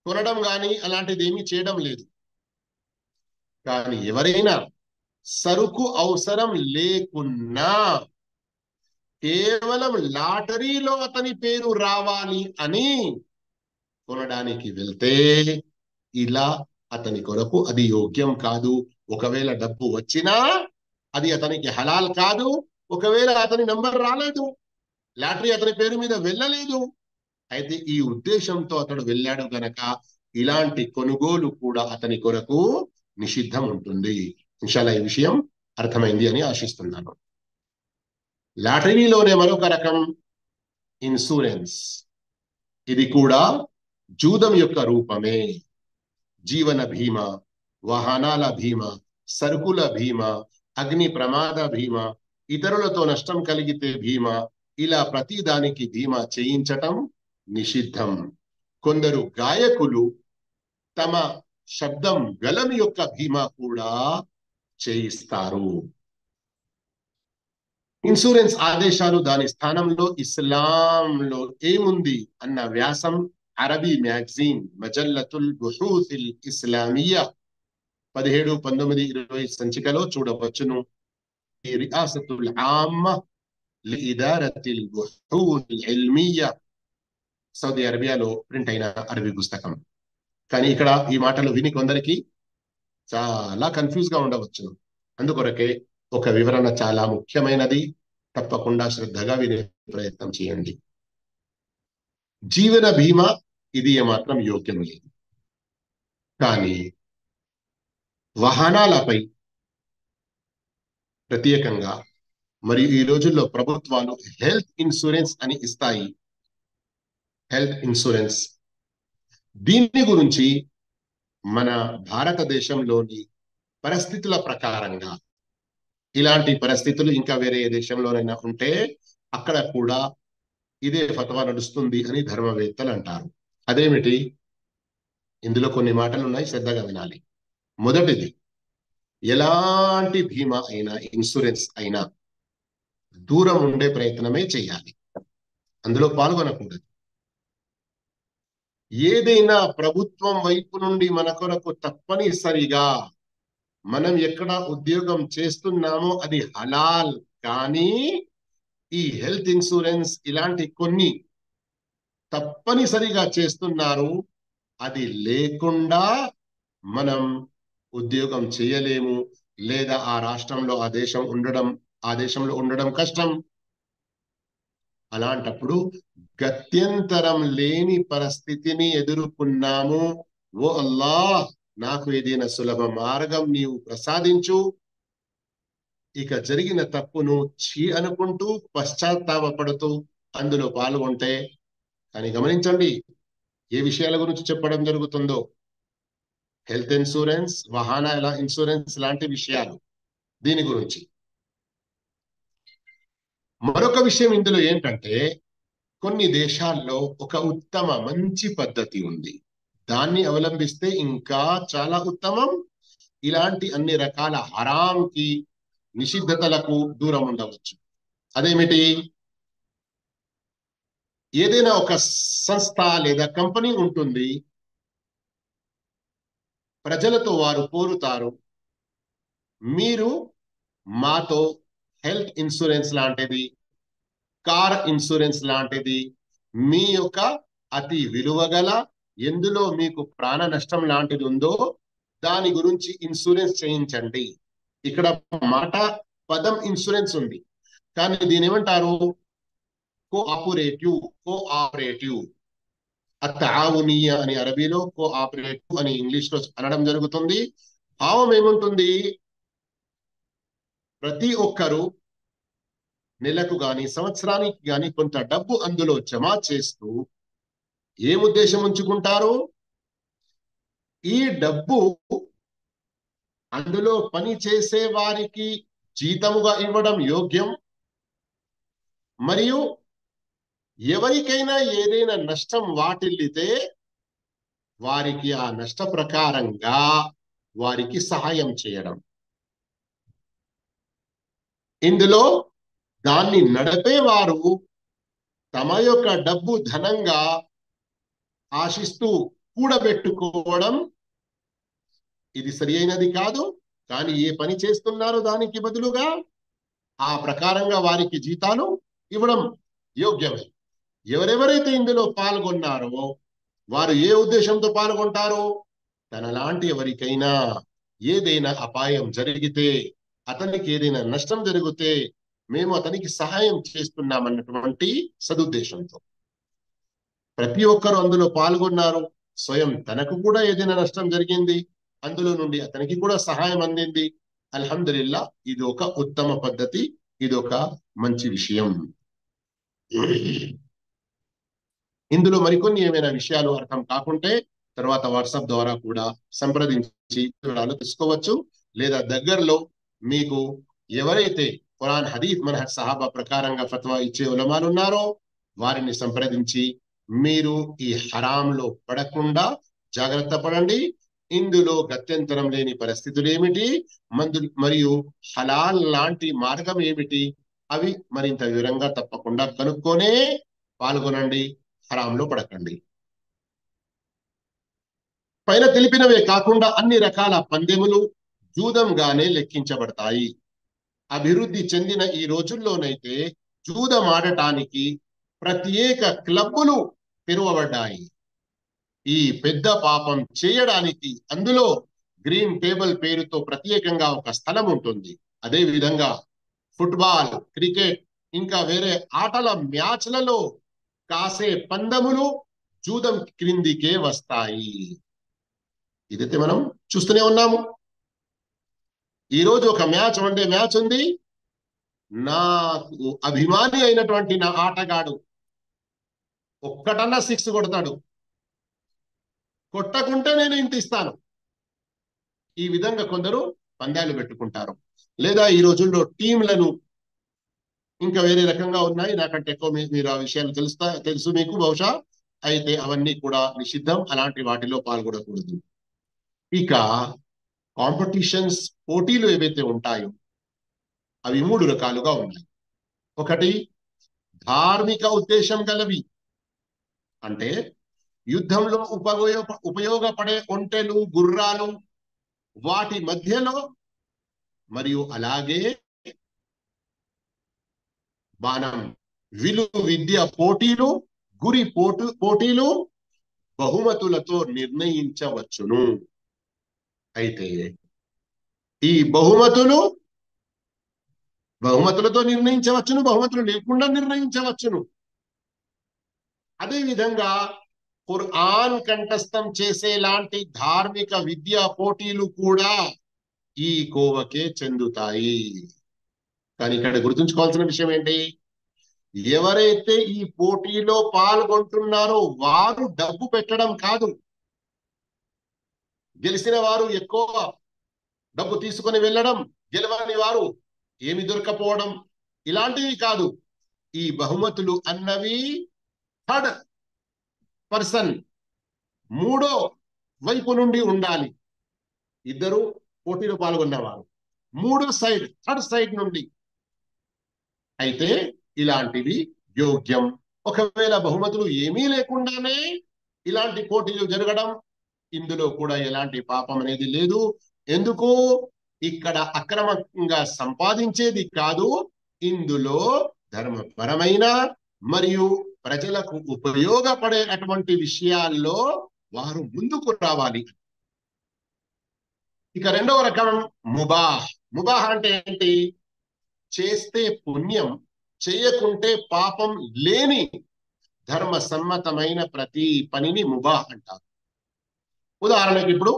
[SPEAKER 1] కొనడం కానీ అలాంటిది ఏమీ చేయడం లేదు. కానీ ఎవరైనా సరుకు అవసరం లేకున్నా కేవలం లాటరీలో అతని పేరు రావాలి అని కొనడానికి వెళ్తే ఇలా అతని కొరకు అది యోగ్యం కాదు. ఒకవేళ డబ్బు వచ్చినా అది అతనికి హలాల్ కాదు. ఒకవేళ అతని నంబర్ రాలేదు, లాటరీ అతని పేరు మీద వెళ్ళలేదు, అయితే ఈ ఉద్దేశంతో అతడు వెళ్ళాడు గనక ఇలాంటి కొనుగోలు కూడా అతని కొరకు నిషిద్ధం ఉంటుంది. ఇన్షాల్లా ఈ విషయం అర్థమైంది అని ఆశిస్తున్నాను. లాటరీలోనే మరొక రకం ఇన్సూరెన్స్. ఇది కూడా జూదం యొక్క రూపమే. జీవన బీమా, వాహనాల బీమా, సరుకుల బీమా, అగ్ని ప్రమాద బీమా, ఇతరులతో నష్టం కలిగితే బీమా, ఇలా ప్రతి దానికి బీమా చేయించటం నిషిద్ధం. కొందరు గాయకులు తమ శబ్దం గలం యొక్క బీమా కూడా చేయిస్తారు. ఇన్సూరెన్స్ ఆదేశాలు దాని స్థానంలో ఇస్లాంలో ఏముంది అన్న వ్యాసం అరబీ మ్యాగజైన్ మజల్లతుల్ బుహూసిల్ ఇస్లామియా 17, 19, 20 సంచికలో చూడవచ్చును. రియాసతుల్ ఆమ్మ లిఇదారతిల్ బుహూసిల్ ఇల్మియా, సౌదీ అరేబియాలో ప్రింట్ అయిన అరబీ పుస్తకం. కానీ ఇక్కడ ఈ మాటలు విని కొందరికి చాలా కన్ఫ్యూజ్ గా ఉండవచ్చును. అందుకొరకే ఒక వివరణ చాలా ముఖ్యమైనది. తప్పకుండా శ్రద్ధగా వినే ప్రయత్నం చేయండి. జీవన బీమా ఇది ఏమాత్రం యోగ్యం లేదు. కానీ వాహనాలపై ప్రత్యేకంగా మరియు ఈ రోజుల్లో ప్రభుత్వాలు హెల్త్ ఇన్సూరెన్స్ అని ఇస్తాయి. హెల్త్ ఇన్సూరెన్స్ దీని గురించి మన భారతదేశంలోని పరిస్థితుల ప్రకారంగా, ఇలాంటి పరిస్థితులు ఇంకా వేరే దేశంలోనైనా ఉంటే అక్కడ కూడా ఇదే ఫత్వా నడుస్తుంది అని ధర్మవేత్తలు అంటారు. అదేమిటి? ఇందులో కొన్ని మాటలు ఉన్నాయి, శ్రద్ధగా వినాలి. మొదటిది, ఎలాంటి బీమా అయినా ఇన్సూరెన్స్ అయినా దూరం ఉండే ప్రయత్నమే చేయాలి, అందులో పాల్గొనకూడదు. ఏదైనా ప్రభుత్వం వైపు నుండి మన కొరకు తప్పనిసరిగా మనం ఎక్కడ ఉద్యోగం చేస్తున్నామో అది హలాల్, కానీ ఈ హెల్త్ ఇన్సూరెన్స్ ఇలాంటి కొన్ని తప్పనిసరిగా చేస్తున్నారు, అది లేకుండా మనం ఉద్యోగం చేయలేము, లేదా ఆ రాష్ట్రంలో ఆ దేశంలో ఉండడం కష్టం. అలాంటప్పుడు గత్యంతరం లేని పరిస్థితిని ఎదుర్కొన్నాము, ఓ అల్లాహ్ నాకు ఏదైనా సులభ మార్గం నీవు ప్రసాదించు, ఇక జరిగిన తప్పును అనుకుంటూ పశ్చాత్తాపడుతూ అందులో పాల్గొంటే. కానీ గమనించండి ఏ విషయాల గురించి చెప్పడం జరుగుతుందో. హెల్త్ ఇన్సూరెన్స్, వాహనాల ఇన్సూరెన్స్ లాంటి విషయాలు, దీని గురించి. మరొక విషయం ఇందులో ఏంటంటే, కొన్ని దేశాల్లో ఒక మంచి పద్ధతి ఉంది, దాన్ని అవలంబిస్తే ఇంకా చాలా ఉత్తమం. ఇలాంటి అన్ని రకాల హరాంకి, నిషిద్ధతలకు దూరం ఉండవచ్చు. అదేమిటి? ఏదైనా ఒక సంస్థ లేదా కంపెనీ ఉంటుంది, ప్రజలతో వారు కోరుతారు, మీరు మాతో హెల్త్ ఇన్సూరెన్స్ లాంటిది, కార్ ఇన్సూరెన్స్ లాంటిది, మీ యొక్క అతి విలువగల ఎందులో మీకు ప్రాణ నష్టం లాంటిది ఉందో దాని గురించి ఇన్సూరెన్స్ చేయించండి. ఇక్కడ పదం ఇన్సూరెన్స్ ఉంది, కానీ దీని ఏమంటారు? కోఆపరేటివ్. అతావునీయ అని అరబీలో, కోఆపరేటివ్ అని ఇంగ్లీష్ లో అనడం జరుగుతుంది. భావం ఏముంటుంది? ప్రతి ఒక్కరూ నెలకు గాని సంవత్సరానికి గాని కొంత డబ్బు అందులో జమ చేస్తూ ఏం ఉద్దేశం ఉంచుకుంటారు? ఈ డబ్బు అందులో పని చేసే వారికి జీతముగా ఇవ్వడం యోగ్యం, మరియు ఎవరికైనా ఏదైనా నష్టం వాటిల్లితే వారికి ఆ నష్ట ప్రకారంగా వారికి సహాయం చేయడం. ఇందులో దాన్ని నడిపేవారు తమ యొక్క డబ్బు ధనంగా ఆశిస్తూ కూడబెట్టుకోవడం ఇది సరి అయినది కాదు. కానీ ఏ పని చేస్తున్నారో దానికి బదులుగా ఆ ప్రకారంగా వారికి జీతాలు ఇవ్వడం యోగ్యమే. ఎవరెవరైతే ఇందులో పాల్గొన్నారో వారు ఏ ఉద్దేశంతో పాల్గొంటారో, తనలాంటి ఎవరికైనా ఏదైనా అపాయం జరిగితే, అతనికి ఏదైనా నష్టం జరిగితే మేము అతనికి సహాయం చేస్తున్నామన్నటువంటి సదుద్దేశంతో ప్రతి ఒక్కరు అందులో పాల్గొన్నారు. స్వయం తనకు కూడా ఏదైనా నష్టం జరిగింది, అందులో నుండి అతనికి కూడా సహాయం అందింది. అల్హమ్దులిల్లా, ఇది ఒక ఉత్తమ పద్ధతి, ఇది ఒక మంచి విషయం. ఇందులో మరికొన్ని ఏమైనా విషయాలు అర్థం కాకుంటే తర్వాత వాట్సాప్ ద్వారా కూడా సంప్రదించి వివరాలు తెలుసుకోవచ్చు. లేదా దగ్గరలో మీకు ఎవరైతే ఖురాన్ హదీస్ మనహజ్ సహాబా ప్రకారంగా ఫత్వా ఇచ్చే ఉలమాలు ఉన్నారో వారిని సంప్రదించి మీరు ఈ హరాంలో పడకుండా జాగ్రత్త పడండి. ఇందులో గత్యంతరం లేని పరిస్థితులు ఏమిటి, మరియు హలాల్ లాంటి మార్గం ఏమిటి, అవి మరింత వివరంగా తప్పకుండా కనుక్కొనే పాల్గొనండి, హరాంలో పడకండి. పైన తెలిపినవే కాకుండా అన్ని రకాల పందెములు జూదంగానే లెక్కించబడతాయి. అభివృద్ధి చెందిన ఈ రోజుల్లోనైతే జూదం ఆడటానికి ప్రత్యేక క్లబ్బులు తెరవబడ్డాయి. ఈ పెద్ద పాపం చేయడానికి అందులో గ్రీన్ టేబుల్ పేరుతో ప్రత్యేకంగా ఒక స్థలం ఉంటుంది. అదే విధంగా ఫుట్బాల్, క్రికెట్ ఇంకా వేరే ఆటల మ్యాచ్లలో కాసే పందెములు జూదం క్రిందికే వస్తాయి. ఇదైతే మనం చూస్తూనే ఉన్నాము. ఈరోజు ఒక మ్యాచ్, వన్డే మ్యాచ్ ఉంది. నాకు అభిమాని అయినటువంటి నా ఆటగాడు ఒక్కటన్నా 6 కొడతాడు, కొట్టకుంటే నేను ఇంత ఇస్తాను. ఈ విధంగా కొందరు పందాలు పెట్టుకుంటారు. లేదా ఈ రోజుల్లో టీంలను ఇంకా వేరే రకంగా ఉన్నాయి, నాకంటే ఎక్కువ మీరు ఆ విషయాలు తెలుసు మీకు బహుశా. అయితే అవన్నీ కూడా నిషిద్ధం, అలాంటి వాటిలో పాల్గొనకూడదు. ఇక కాంపిటీషన్స్, పోటీలు ఏవైతే ఉంటాయో అవి 3 రకాలుగా ఉన్నాయి. ఒకటి ధార్మిక ఉద్దేశం గలవి, అంటే యుద్ధంలో ఉపయోగపడే ఒంటెలు, గుర్రాలు వాటి మధ్యలో, మరియు అలాగే బాణం, విద్య పోటీలు, గురి పోటీలు బహుమతులతో నిర్ణయించవచ్చును. అయితే ఈ బహుమతులతో నిర్ణయించవచ్చును, బహుమతులు లేకుండా నిర్ణయించవచ్చును. అదేవిధంగా ఖురాన్ కంఠస్థం చేసే లాంటి ధార్మిక విద్యా పోటీలు కూడా ఈ కోవకే చెందుతాయి. కానీ ఇక్కడ గుర్తుంచుకోవాల్సిన విషయం ఏంటి, ఎవరైతే ఈ పోటీలో పాల్గొంటున్నారో వారు డబ్బు పెట్టడం కాదు, గెలిచిన వారు ఎక్కువ డబ్బు తీసుకొని వెళ్ళడం, గెలవని వారు ఏమి దొరకపోవడం, ఇలాంటివి కాదు. ఈ బహుమతులు అన్నవి థర్డ్ పర్సన్, మూడో వైపు నుండి ఉండాలి. ఇద్దరు పోటీలో పాల్గొన్నవారు, థర్డ్ సైడ్ నుండి అయితే ఇలాంటివి యోగ్యం. ఒకవేళ బహుమతులు ఏమీ లేకుండానే ఇలాంటి పోటీలు జరగడం, ఇందులో కూడా ఎలాంటి పాపం అనేది లేదు. ఎందుకు? ఇక్కడ అక్రమంగా సంపాదించేది కాదు, ఇందులో ధర్మపరమైన మరియు ప్రజలకు ఉపయోగపడేటువంటి విషయాల్లో వారు ముందుకు రావాలి. ఇక రెండవ రకం ముబాహ్. ముబాహ్ అంటే ఏంటి? చేస్తే పుణ్యం, చేయకుంటే పాపం లేని ధర్మ సమ్మతమైన ప్రతి పనిని ముబాహ్ అంటారు. ఉదాహరణకి ఇప్పుడు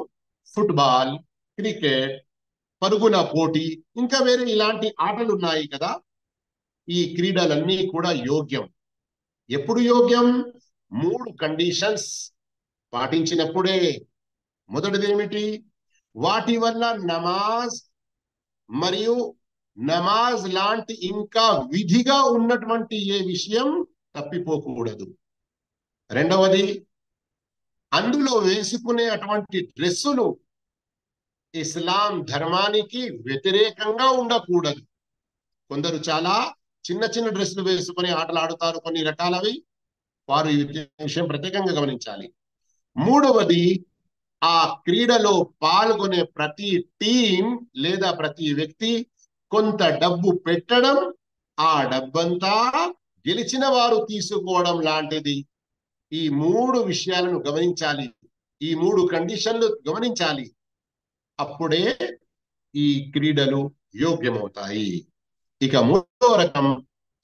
[SPEAKER 1] ఫుట్బాల్, క్రికెట్, పరుగుల పోటీ, ఇంకా వేరే ఇలాంటి ఆటలు ఉన్నాయి కదా. ఈ క్రీడలన్నీ కూడా యోగ్యం. ఎప్పుడు యోగ్యం? 3 కండిషన్స్ పాటించినప్పుడే. మొదటిది ఏమిటి? వాటి వల్ల నమాజ్ మరియు నమాజ్ లాంటి ఇంకా విధిగా ఉన్నటువంటి ఏ విషయం తప్పిపోకూడదు. రెండవది, అందులో వేసుకునే అటువంటి డ్రెస్సులు ఇస్లాం ధర్మానికి వ్యతిరేకంగా ఉండకూడదు. కొందరు చాలా చిన్న చిన్న డ్రెస్సులు వేసుకుని ఆటలు ఆడుతారు, కొన్ని రకాలవి. వారు ఈ విషయం ప్రత్యేకంగా గమనించాలి. మూడవది, ఆ క్రీడలో పాల్గొనే ప్రతి టీం లేదా ప్రతి వ్యక్తి కొంత డబ్బు పెట్టడం, ఆ డబ్బంతా గెలిచిన వారు తీసుకోవడం లాంటిది. ఈ 3 విషయాలను గమనించాలి. ఈ 3 కండిషన్లు గమనించాలి. అప్పుడే ఈ క్రీడలు యోగ్యమవుతాయి. ఇక మూడో రకం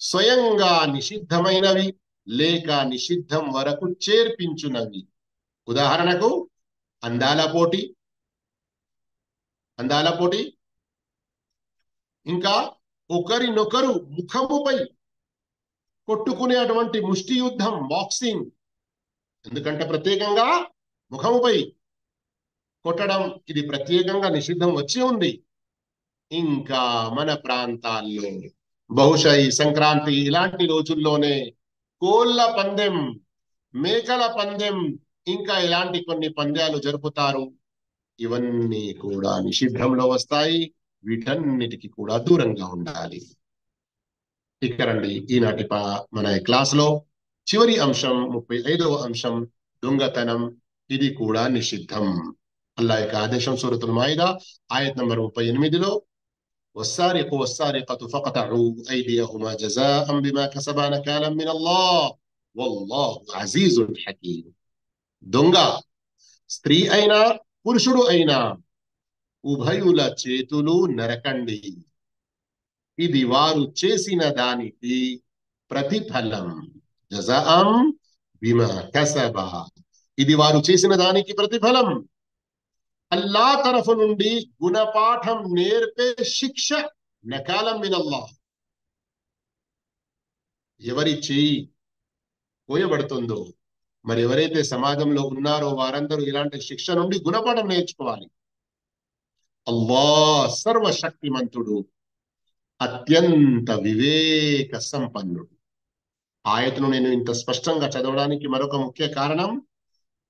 [SPEAKER 1] స్వయంగా నిషిద్ధమైనవి లేక నిషిద్ధం వరకు చేర్పించునవి. ఉదాహరణకు అందాల పోటీ, ఇంకా ఒకరినొకరు ముఖముపై కొట్టుకునే అటువంటి ముష్టి యుద్ధం, బాక్సింగ్. ఎందుకంటే ప్రత్యేకంగా ముఖముపై కొట్టడం, ఇది ప్రత్యేకంగా నిషిద్ధం వచ్చి ఉంది. ఇంకా మన ప్రాంతాల్లో బహుశా ఈ సంక్రాంతి ఇలాంటి రోజుల్లోనే కోళ్ళ పందెం, మేకల పందెం, ఇంకా ఇలాంటి కొన్ని పంద్యాలు జరుపుతారు. ఇవన్నీ కూడా నిషిద్ధంలో వస్తాయి. వీటన్నిటికీ కూడా దూరంగా ఉండాలి. ఇక్కడ రండి, ఈనాటి మన క్లాస్ లో చివరి అంశం, 35వ అంశం, దొంగతనం. ఇది కూడా నిషిద్ధం. అల్లా యొక్క ఆదేశం సూరతుల్ మాయిదా ఆయత్ నంబర్ 38లో, والسارق والسارقة فاقطعوا أيديهما جزاء بما كسبا نكالا من الله والله عزيز حكيم. దొంగ స్త్రీ అయినా పురుషుడు అయినా ఉభయుల చేతులు నరకండి, ఇది వారు చేసిన దానికి ప్రతిఫలం. జజాఅం బిమా కసబా, ఇది వారు చేసిన దానికి ప్రతిఫలం. అల్లా తరఫు నుండి గుణపాఠం నేర్పే శిక్ష, నకాలం మినల్లాహ్. ఎవరి చేయి కోయబడుతుందో, మరి ఎవరైతే సమాజంలో ఉన్నారో వారందరూ ఇలాంటి శిక్ష నుండి గుణపాఠం నేర్చుకోవాలి. అల్లాహ్ సర్వశక్తిమంతుడు, అత్యంత వివేక సంపన్నుడు. ఆయతను నేను ఇంత స్పష్టంగా చదవడానికి మరొక ముఖ్య కారణం,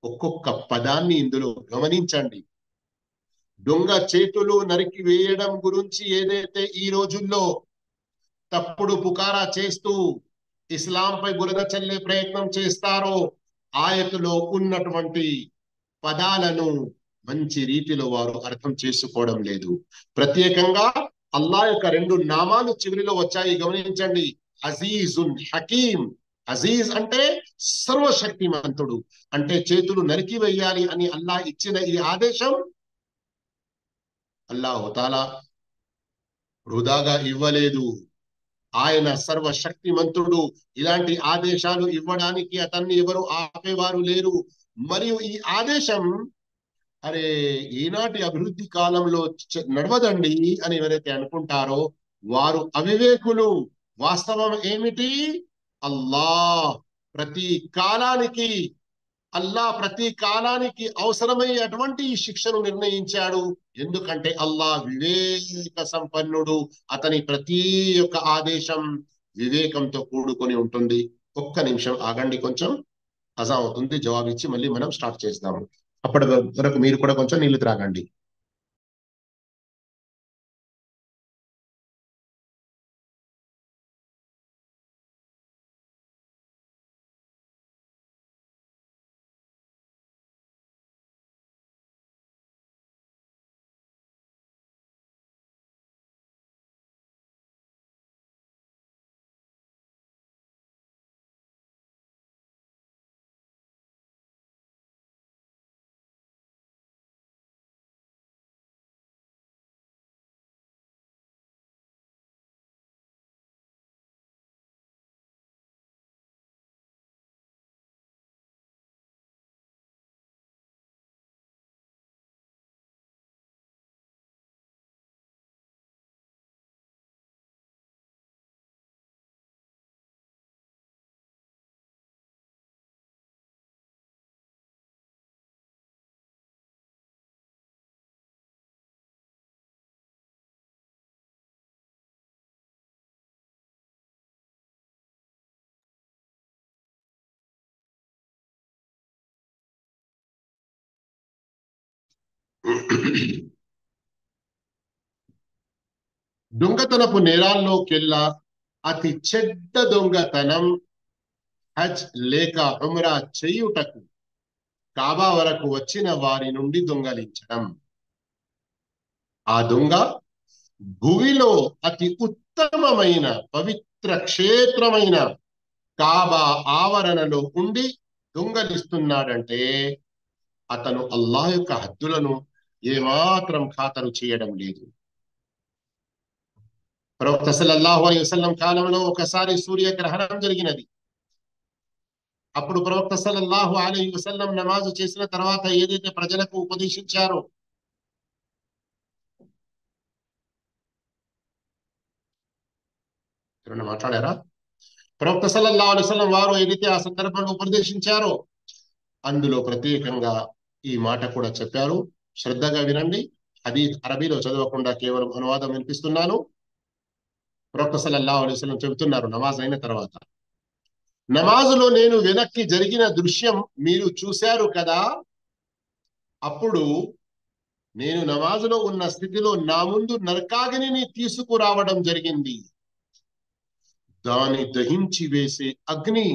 [SPEAKER 1] ఒక్కొక్క పదాన్ని ఇందులో గమనించండి. దొంగ చేతులు నరికి వేయడం గురించి ఏదైతే ఈ రోజుల్లో తప్పుడు పుకారా చేస్తూ ఇస్లాంపై బురద చల్లే ప్రయత్నం చేస్తారో, ఆయతులో ఉన్నటువంటి పదాలను మంచి రీతిలో వారు అర్థం చేసుకోవడం లేదు. ప్రత్యేకంగా అల్లా యొక్క 2 నామాలు చివరిలో వచ్చాయి, గమనించండి. అజీజున్ హకీం. అజీజ్ అంటే సర్వశక్తిమంతుడు, అంటే చేతులు నరికి వేయాలి అని అల్లా ఇచ్చిన ఈ ఆదేశం అల్లాహు తాలా వృధాగా ఇవ్వలేదు. ఆయన సర్వశక్తిమంతుడు. ఇలాంటి ఆదేశాలు ఇవ్వడానికి అతన్ని ఎవరు ఆపేవారు లేరు. మరియు ఈ ఆదేశం అరే ఈనాటి అభివృద్ధి కాలంలో నడవదండి అని ఎవరైతే అనుకుంటారో వారు అవివేకులు. వాస్తవం ఏమిటి? అల్లాహ్ ప్రతి కాలానికి ప్రతి కాలానికి అవసరమయ్యేటువంటి ఈ శిక్షను నిర్ణయించాడు. ఎందుకంటే అల్లాహ్ వివేక సంపన్నుడు. అతని ప్రతి ఒక్క ఆదేశం వివేకంతో కూడుకొని ఉంటుంది. ఒక్క నిమిషం ఆగండి, కొంచెం అజా అవుతుంది, జవాబిచ్చి మళ్ళీ మనం స్టార్ట్ చేద్దాము. అప్పటి వరకు మీరు కూడా కొంచెం నీళ్లు త్రాగండి. దొంగతనపు నేరాల్లోకెల్లా అతి చెడ్డ దొంగతనం హజ్ లేక ఉమ్రా చేయుటకు కాబా వరకు వచ్చిన వారి నుండి దొంగలించడం. ఆ దొంగ భూమిలో అతి ఉత్తమమైన పవిత్ర క్షేత్రమైన కాబా ఆవరణలో ఉండి దొంగలిస్తున్నాడంటే అతను అల్లాహ్ యొక్క హద్దులను ఏమాత్రం ఖాతరు చేయడం లేదు. ప్రవక్త సల్లల్లాహు అలైహి వసల్లం కాలంలో ఒకసారి సూర్యగ్రహణం జరిగినది. అప్పుడు ప్రవక్త సల్లల్లాహు అలైహి వసల్లం నమాజు చేసిన తర్వాత ఏదైతే ప్రజలకు ఉపదేశించారో, ఎవరైనా మాట్లాడారా? ప్రవక్త సల్లల్లాహు అలైహి వసల్లం వారు ఏదైతే ఆ సందర్భంలో ఉపదేశించారో అందులో ప్రత్యేకంగా ఈ మాట కూడా చెప్పారు. శ్రద్ధగా వినండి. హదీస్ అరబీలో చదవకుండా కేవలం అనువాదం వినిపిస్తున్నాను. ప్రవక్త సల్లల్లాహు అలైహి వసల్లం చెబుతున్నారు, నమాజ్ అయిన తర్వాత, నమాజులో నేను వెనక్కి జరిగిన దృశ్యం మీరు చూశారు కదా, అప్పుడు నేను నమాజులో ఉన్న స్థితిలో నా ముందు నరకాగ్నిని తీసుకురావడం జరిగింది. దాని దహించి వేసే అగ్ని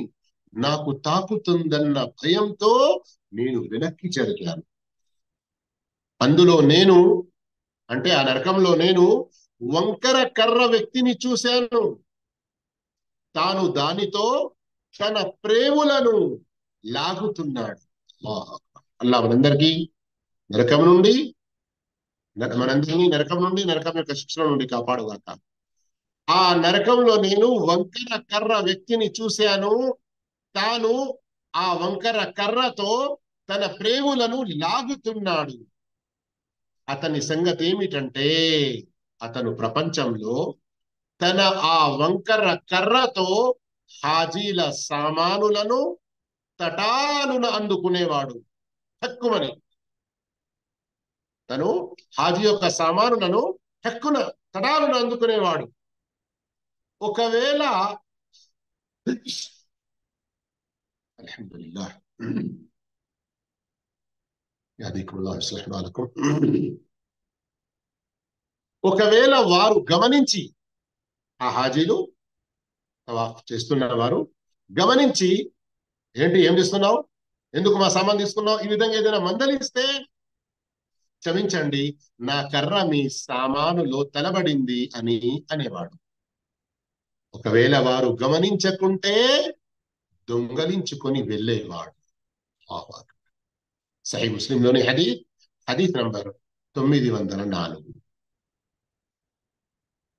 [SPEAKER 1] నాకు తాకుతుందన్న భయంతో నేను వెనక్కి జరిగాను. అందులో నేను, అంటే ఆ నరకంలో నేను వంకర కర్ర వ్యక్తిని చూశాను. తాను దానితో తన ప్రేములను లాగుతున్నాడు. అల్లాహ్ మనందరికీ నరకం నుండి మనందరినీ నరకం యొక్క శిక్షణ నుండి కాపాడుగాక. ఆ నరకంలో నేను వంకర కర్ర వ్యక్తిని చూశాను. తాను ఆ వంకర కర్రతో తన ప్రేములను లాగుతున్నాడు. అతని సంగతి ఏమిటంటే అతను ప్రపంచంలో తన ఆ వంకర కర్రతో హాజీల సామానులను తటాలున అందుకునేవాడు. హక్కుమని తను హాజీ యొక్క సామానులను హక్కున తటాలున అందుకునేవాడు. ఒకవేళ అల్హమ్దులిల్లాహ్ ఒకవేళ వారు గమనించి, ఆ హాజీలు తవాఫ్ చేస్తున్న వారు గమనించి, ఏంటి ఏం చేస్తున్నావు, ఎందుకు మా సామాన్ తీసుకున్నావు, ఈ విధంగా ఏదైనా మందలిస్తే, క్షమించండి నా కర్ర మీ సామానులో తలబడింది అని అనేవాడు. ఒకవేళ వారు గమనించకుంటే దొంగలించుకొని వెళ్ళేవాడు. సహీ ముస్లింలోని హదీస్ నంబర్ 904.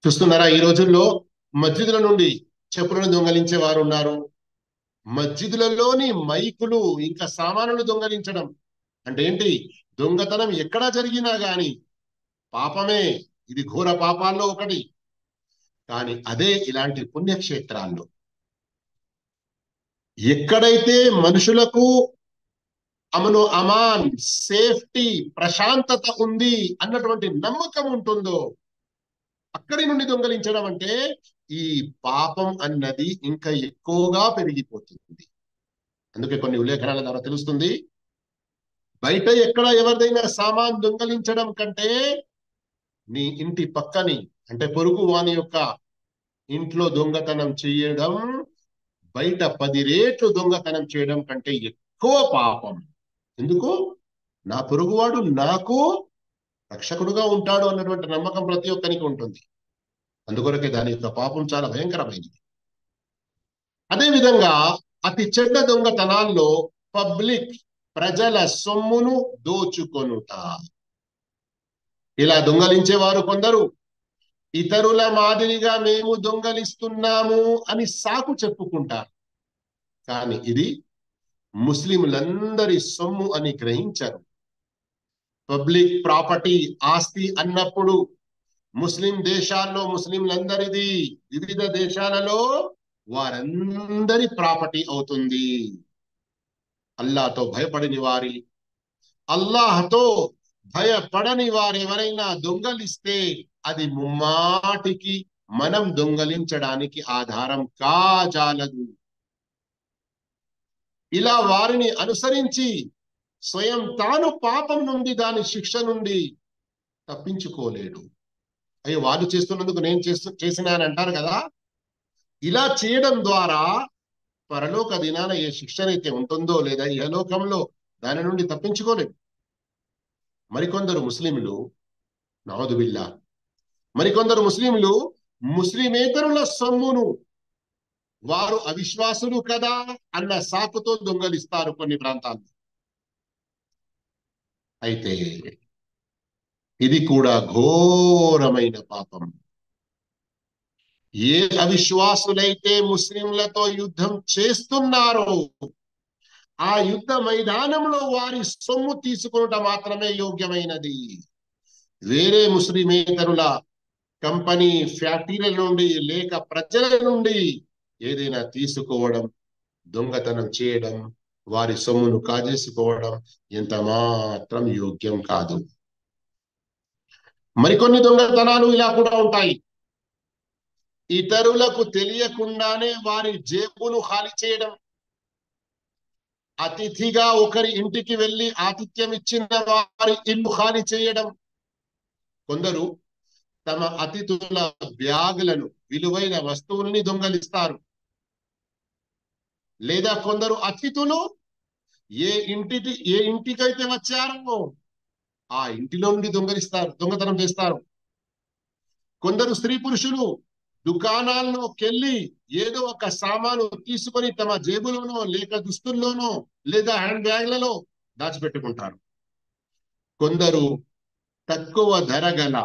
[SPEAKER 1] చూస్తున్నారా, ఈ రోజుల్లో మస్జిదుల నుండి చెప్పులను దొంగలించే వారు ఉన్నారు. మస్జిదులలోని మైకులు ఇంకా సామానులు దొంగలించడం అంటే ఏంటి? దొంగతనం ఎక్కడ జరిగినా గాని పాపమే, ఇది ఘోర పాపాల్లో ఒకటి. కానీ అదే ఇలాంటి పుణ్యక్షేత్రాల్లో ఎక్కడైతే మనుషులకు అమను అమాన్, సేఫ్టీ, ప్రశాంతత ఉంది అన్నటువంటి నమ్మకం ఉంటుందో అక్కడి నుండి దొంగలించడం అంటే ఈ పాపం అన్నది ఇంకా ఎక్కువగా పెరిగిపోతుంది. అందుకే కొన్ని ఉల్లేఖనాల ద్వారా తెలుస్తుంది, బయట ఎక్కడ ఎవరిదైనా సామాన్ దొంగలించడం కంటే నీ ఇంటి పక్కని, అంటే పొరుగు వాని యొక్క ఇంట్లో దొంగతనం చేయడం బయట 10 రెట్లు దొంగతనం చేయడం కంటే ఎక్కువ పాపం. ఎందుకు? నా పొరుగువాడు నాకు రక్షకుడుగా ఉంటాడు అన్నటువంటి నమ్మకం ప్రతి ఒక్కరికి ఉంటుంది. అందుకొరకే దాని యొక్క పాపం చాలా భయంకరమైనది. అదేవిధంగా అతి చెడ్డ దొంగతనాల్లో పబ్లిక్, ప్రజల సొమ్మును దోచుకొనుట. ఇలా దొంగలించేవారు కొందరు ఇతరుల మాదిరిగా మేము దొంగలిస్తున్నాము అని సాకు చెప్పుకుంటారు. కానీ ఇది ముస్లింలందరి సొమ్ము అని గ్రహించరు. పబ్లిక్ ప్రాపర్టీ, ఆస్తి అన్నప్పుడు ముస్లిం దేశాల్లో ముస్లింలందరిది, వివిధ దేశాలలో వారందరి ప్రాపర్టీ అవుతుంది. అల్లాహ్తో భయపడని వారి, అల్లాహ్తో భయపడని వారు ఎవరైనా దొంగలిస్తే అది ముమ్మాటికి మనం దొంగలించడానికి ఆధారం కాజాలదు. ఇలా వారిని అనుసరించి స్వయం తాను పాపం నుండి దాని శిక్ష నుండి తప్పించుకోలేడు. అయ్యో వాళ్ళు చేస్తున్నందుకు నేను చేసినా అని అంటారు కదా. ఇలా చేయడం ద్వారా పరలోక దినాన ఏ శిక్షనైతే ఉంటుందో లేదా ఇహలోకంలో దాని నుండి తప్పించుకోలేడు. మరికొందరు ముస్లింలు, నౌదుబిల్లా, మరికొందరు ముస్లింలు ముస్లిమేతరుల సొమ్మును వారు అవిశ్వాసులు కదా అన్న సాకుతో దొంగలిస్తారు కొన్ని ప్రాంతాల్లో. అయితే ఇది కూడా ఘోరమైన పాపం. ఏ అవిశ్వాసులైతే ముస్లింలతో యుద్ధం చేస్తున్నారో ఆ యుద్ధ మైదానంలో వారి సొమ్ము తీసుకున్నట మాత్రమే యోగ్యమైనది. వేరే ముస్లిమేతరుల కంపెనీ, ఫ్యాక్టరీల నుండి లేక ప్రజల నుండి ఏదైనా తీసుకోవడం, దొంగతనం చేయడం, వారి సొమ్మును కాజేసుకోవడం ఎంత మాత్రం యోగ్యం కాదు. మరికొన్ని దొంగతనాలు ఇలా కూడా ఉంటాయి. ఇతరులకు తెలియకుండానే వారి జేబును ఖాళీ చేయడం, అతిథిగా ఒకరి ఇంటికి వెళ్లి ఆతిథ్యం ఇచ్చిన వారి ఇల్లు ఖాళీ చేయడం. కొందరు తమ అతిథుల బ్యాగులను, విలువైన వస్తువులని దొంగలిస్తారు. లేదా కొందరు అతిథులు ఏ ఇంటికైతే వచ్చారో ఆ ఇంటిలో నుండి దొంగతనం చేస్తారు. కొందరు స్త్రీ పురుషులు దుకాణాల్లోకెళ్ళి ఏదో ఒక సామాను తీసుకొని తమ జేబులోనో లేక దుస్తుల్లోనో లేదా హ్యాండ్ బ్యాగ్లలో దాచిపెట్టుకుంటారు. కొందరు తక్కువ ధర గల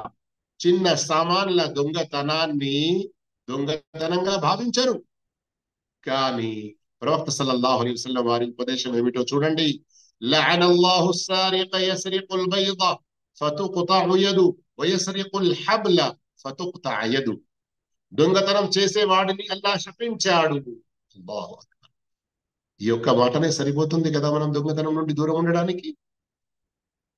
[SPEAKER 1] చిన్న సామాన్ల దొంగతనాన్ని దొంగతనంగా భావించరు. కానీ ప్రవక్త సల్లల్లాహు అలైహి వసల్లం వారి ఉపదేశం ఏమిటో చూడండి. లఅనల్లాహు సారిక యస్రికుల్ బైద ఫతుక్తఅ యదు వయస్రికుల్ హబ్ల ఫతుక్తఅ యదు. దొంగతనం చేసే వాడిని అల్లాహ్ శపించాడు. అల్లాహు అక్బర్. ఈ యొక్క మాటనే సరిపోతుంది కదా మనం దొంగతనం నుండి దూరం ఉండడానికి.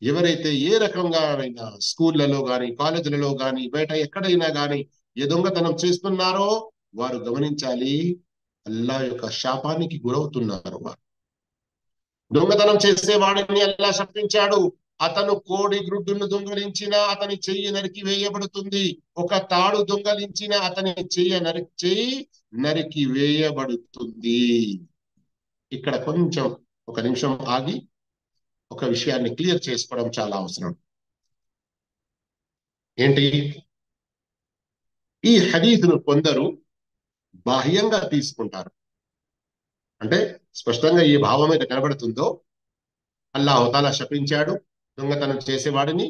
[SPEAKER 1] ఎవరైతే ఏ రకంగా అయినా స్కూళ్లలో గాని, కాలేజీలలో గాని, బయట ఎక్కడైనా గాని ఏ దొంగతనం చేస్తున్నారో వారు గమనించాలి, అల్లాహ్ యొక్క శాపానికి గురవుతున్నారు. వారు దొంగతనం చేసే వాడిని అల్లాహ్ శపించాడు. అతను కోడి గ్రుడ్డును దొంగలించిన అతని చెయ్యి నరికి వేయబడుతుంది. ఒక తాడు దొంగలించిన అతని చెయ్యి నరికి వేయబడుతుంది. ఇక్కడ కొంచెం ఒక నిమిషం ఆగి ఒక విషయాన్ని క్లియర్ చేసుకోవడం చాలా అవసరం. ఏంటి? ఈ హదీసును కొందరు బాహ్యంగా తీసుకుంటారు. అంటే స్పష్టంగా ఈ భావం అయితే కనబడుతుందో, అల్లాహు తాలా శపించాడు దొంగతనం చేసేవాడిని,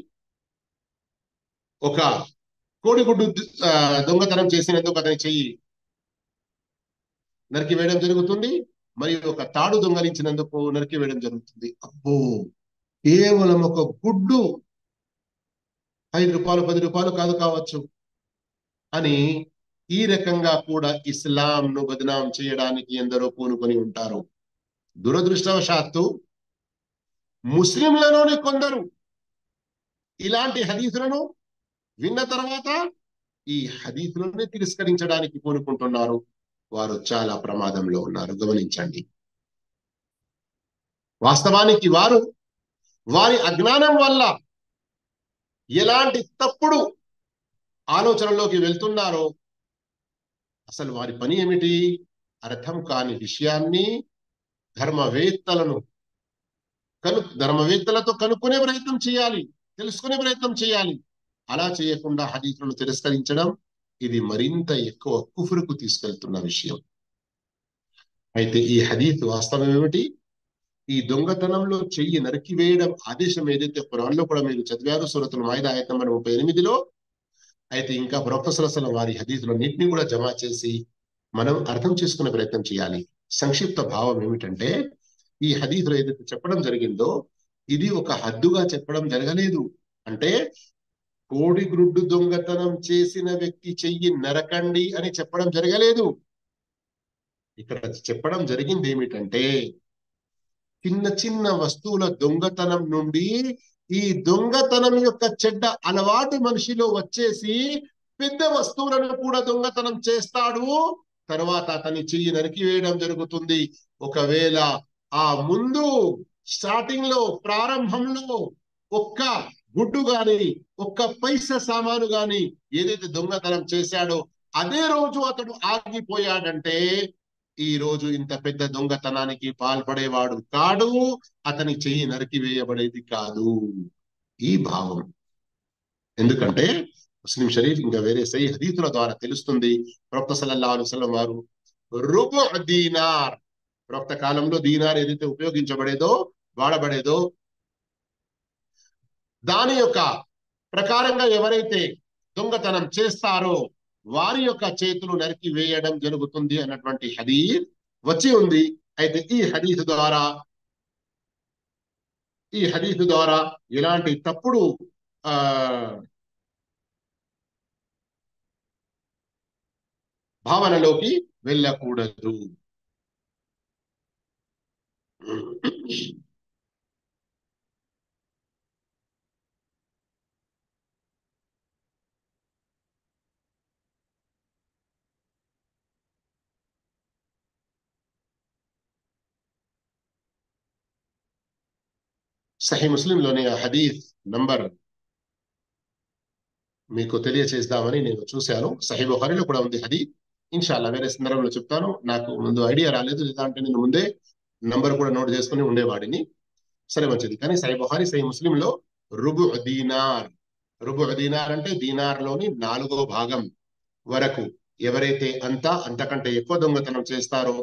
[SPEAKER 1] ఒక కోడిగుడ్డు దొంగతనం చేసినందుకు అతని చెయ్యి నరికి వేయడం జరుగుతుంది, మరియు ఒక తాడు దొంగలించినందుకు నరికి వేయడం జరుగుతుంది. అబ్బో, కేవలం ఒక గుడ్డు 5 రూపాయలు 10 రూపాయలు కాదు కావచ్చు అని ఈ రకంగా కూడా ఇస్లాంను బదనాం చేయడానికి ఎందరో పూనుకొని ఉంటారు. దురదృష్టవశాత్తు ముస్లింలలోని కొందరు ఇలాంటి హదీసులను విన్న తర్వాత ఈ హదీసులనే తిరస్కరించడానికి పూనుకుంటున్నారు. వారు చాలా ప్రమాదంలో ఉన్నారు, గమనించండి. వాస్తవానికి వారు వారి అజ్ఞానం వల్ల ఎలాంటి తప్పుడు ఆలోచనలోకి వెళ్తున్నారో, అసలు వారి పని ఏమిటి అర్థం కాని విషయాన్ని ధర్మవేత్తలతో కనుక్కునే ప్రయత్నం చేయాలి, తెలుసుకునే ప్రయత్నం చేయాలి. అలా చేయకుండా హదీసులను తిరస్కరించడం ఇది మరింత ఎక్కువ కుఫ్రుకు తీసుకెళ్తున్న విషయం. అయితే ఈ హదీస్ వాస్తవం ఏమిటి? ఈ దొంగతనంలో చెయ్యి నరికివేయడం ఆదేశం ఏదైతే ఖురాన్లో కూడా మీరు చదివారు, సూరతుల్ మాయిదా ఆయత నంబర్ 38లో. అయితే ఇంకా ప్రవక్త సల్లల్లాహు అలైహి వసల్లం వారి హదీసులన్నింటినీ కూడా జమా చేసి మనం అర్థం చేసుకునే ప్రయత్నం చేయాలి. సంక్షిప్త భావం ఏమిటంటే, ఈ హదీసులో ఏదైతే చెప్పడం జరిగిందో ఇది ఒక హద్దుగా చెప్పడం జరగలేదు. అంటే కోడి గ్రుడ్డు దొంగతనం చేసిన వ్యక్తి చెయ్యి నరకండి అని చెప్పడం జరగలేదు. ఇక్కడ చెప్పడం జరిగింది ఏమిటంటే, చిన్న చిన్న వస్తువుల దొంగతనం నుండి ఈ దొంగతనం యొక్క చెడ్డ అలవాటు మనిషిలో వచ్చేసి పెద్ద వస్తువులను కూడా దొంగతనం చేస్తాడు. తర్వాత అతని చెయ్యి నరికి వేయడం జరుగుతుంది. ఒకవేళ ఆ ముందు స్టార్టింగ్ లో, ప్రారంభంలో ఒక్క గుడ్డు గాని, ఒక్క పైసా సామాను గాని ఏదైతే దొంగతనం చేశాడో అదే రోజు అతడు ఆగిపోయాడంటే ఈ రోజు ఇంత పెద్ద దొంగతనానికి పాల్పడేవాడు కాడు, అతని చెయ్యి నరికి వేయబడేది కాదు. ఈ భావం. ఎందుకంటే ముస్లిం షరీఫ్ ఇంకా వేరే సహీ హదీతుల ద్వారా తెలుస్తుంది, ప్రవక్త సల్లల్లాహు అలైహి వసల్లం వారు రుబు దీనార్, ప్రవక్త కాలంలో దీనార్ ఏదైతే ఉపయోగించబడేదో, వాడబడేదో, దాని యొక్క ప్రకారంగా ఎవరైతే దొంగతనం చేస్తారో వారి యొక్క చేతులు నరికి వేయడం జరుగుతుంది అన్నటువంటి హదీస్ వచ్చి ఉంది. అయితే ఈ హదీస్ ద్వారా ఎలాంటి తప్పుడు ఆ భావనలోకి వెళ్ళకూడదు. సహీ ముస్లింలోని ఆ హదీస్ నంబర్ మీకు తెలియచేద్దామని నేను చూశాను. సహీ బుఖారీలో కూడా ఉంది హదీస్. ఇన్షాల్లా వేరే సందర్భంలో చెప్తాను. నాకు ముందు ఐడియా రాలేదు, లేదంటే నేను ముందే నంబర్ కూడా నోట్ చేసుకుని ఉండేవాడిని. సరే, మంచిది. కానీ సహీ బుఖారీ, సహీ ముస్లింలో రుబు దీనార్, రుబు దీనార్ అంటే దీనార్లోని 4వ భాగం వరకు ఎవరైతే అంతకంటే ఎక్కువ దొంగతనం చేస్తారో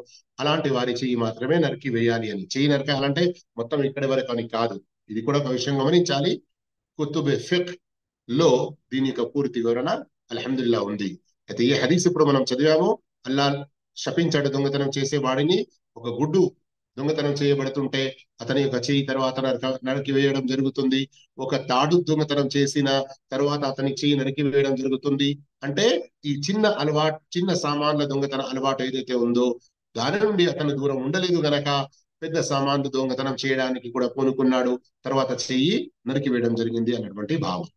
[SPEAKER 1] అలాంటి వారి చెయ్యి మాత్రమే నరికి వేయాలి అని. చెయ్యి నరకాలంటే మొత్తం ఇక్కడి వరకు అని కాదు. ఇది కూడా ఒక విషయం గమనించాలి. కుతుబ్ ఫిక్ లో దీని యొక్క పూర్తి వివరణ అల్హమ్దుల్లా ఉంది. అయితే ఈ హదీస్ ఇప్పుడు మనం చదివాము. అల్లా శపించాడు దొంగతనం చేసే వాడిని. ఒక గుడ్డు దొంగతనం చేయబడుతుంటే అతని యొక్క చెయ్యి తర్వాత నరికి వేయడం జరుగుతుంది. ఒక తాడు దొంగతనం చేసిన తర్వాత అతని చెయ్యి నరికి వేయడం జరుగుతుంది. అంటే ఈ చిన్న సామాన్ల దొంగతన అలవాటు ఏదైతే ఉందో దాని నుండి అతను దూరం ఉండలేదు గనక పెద్ద సామాన్లు దొంగతనం చేయడానికి కూడా పూనుకున్నాడు. తర్వాత చెయ్యి నరికి వేయడం జరిగింది అన్నటువంటి భావం.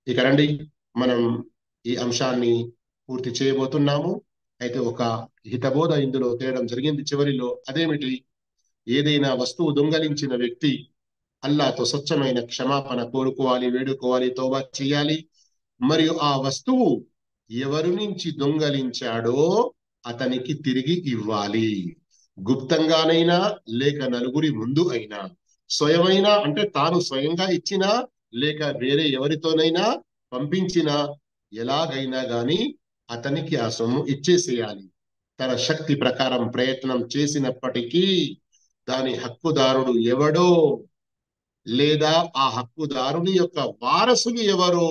[SPEAKER 1] ఇక రండి, మనం ఈ అంశాన్ని పూర్తి చేయబోతున్నాము. అయితే ఒక హితబోధ ఇందులో తేయడం జరిగింది చివరిలో. అదేమిటి? ఏదైనా వస్తువు దొంగలించిన వ్యక్తి అల్లాతో స్వచ్ఛమైన క్షమాపణ కోరుకోవాలి, వేడుకోవాలి, తౌబా చేయాలి. మరియు ఆ వస్తువు ఎవరి నుంచి దొంగలించాడో అతనికి తిరిగి ఇవ్వాలి. గుప్తంగానైనా లేక నలుగురి ముందు అయినా, స్వయమైనా అంటే తాను స్వయంగా ఇచ్చినా లేక వేరే ఎవరితోనైనా పంపించినా, ఎలాగైనా గాని అతనికి ఆ సొమ్ము ఇచ్చేసేయాలి. తన శక్తి ప్రకారం ప్రయత్నం చేసినప్పటికీ దాని హక్కుదారుడు ఎవడో లేదా ఆ హక్కుదారుని యొక్క వారసులు ఎవరో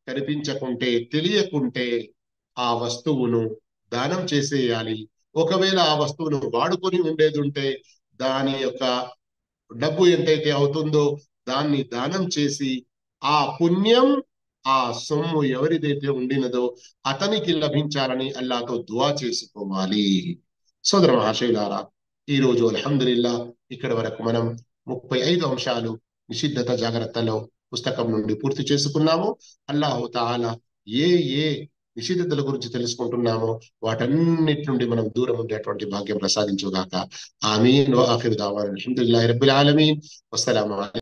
[SPEAKER 1] కనిపించకుంటే, తెలియకుంటే ఆ వస్తువును దానం చేసేయాలి. ఒకవేళ ఆ వస్తువును వాడుకొని ఉండేది ఉంటే దాని యొక్క డబ్బు ఎంతైతే అవుతుందో దాన్ని దానం చేసి ఆ పుణ్యం, ఆ సొమ్ము ఎవరిదైతే ఉండినదో అతనికి లభించాలని అల్లాతో దువా చేసుకోవాలి. సోదర మహాశయులారా, ఈ రోజు అల్హమ్దులిల్లా ఇక్కడి వరకు మనం 35 అంశాలు నిషిద్ధత జాగ్రత్తలో పుస్తకం నుండి పూర్తి చేసుకున్నాము. అల్లాహు తాలా ఏ ఏ నిషిద్ధతల గురించి తెలుసుకుంటున్నామో వాటన్నిటి నుండి మనం దూరం ఉండేటువంటి భాగ్యం ప్రసాదించుగాక. ఆమీన్. వఆఖిరు దావానా అల్హమ్దులిల్లాహి రబ్బిల్ ఆలమీన్. వస్సలాము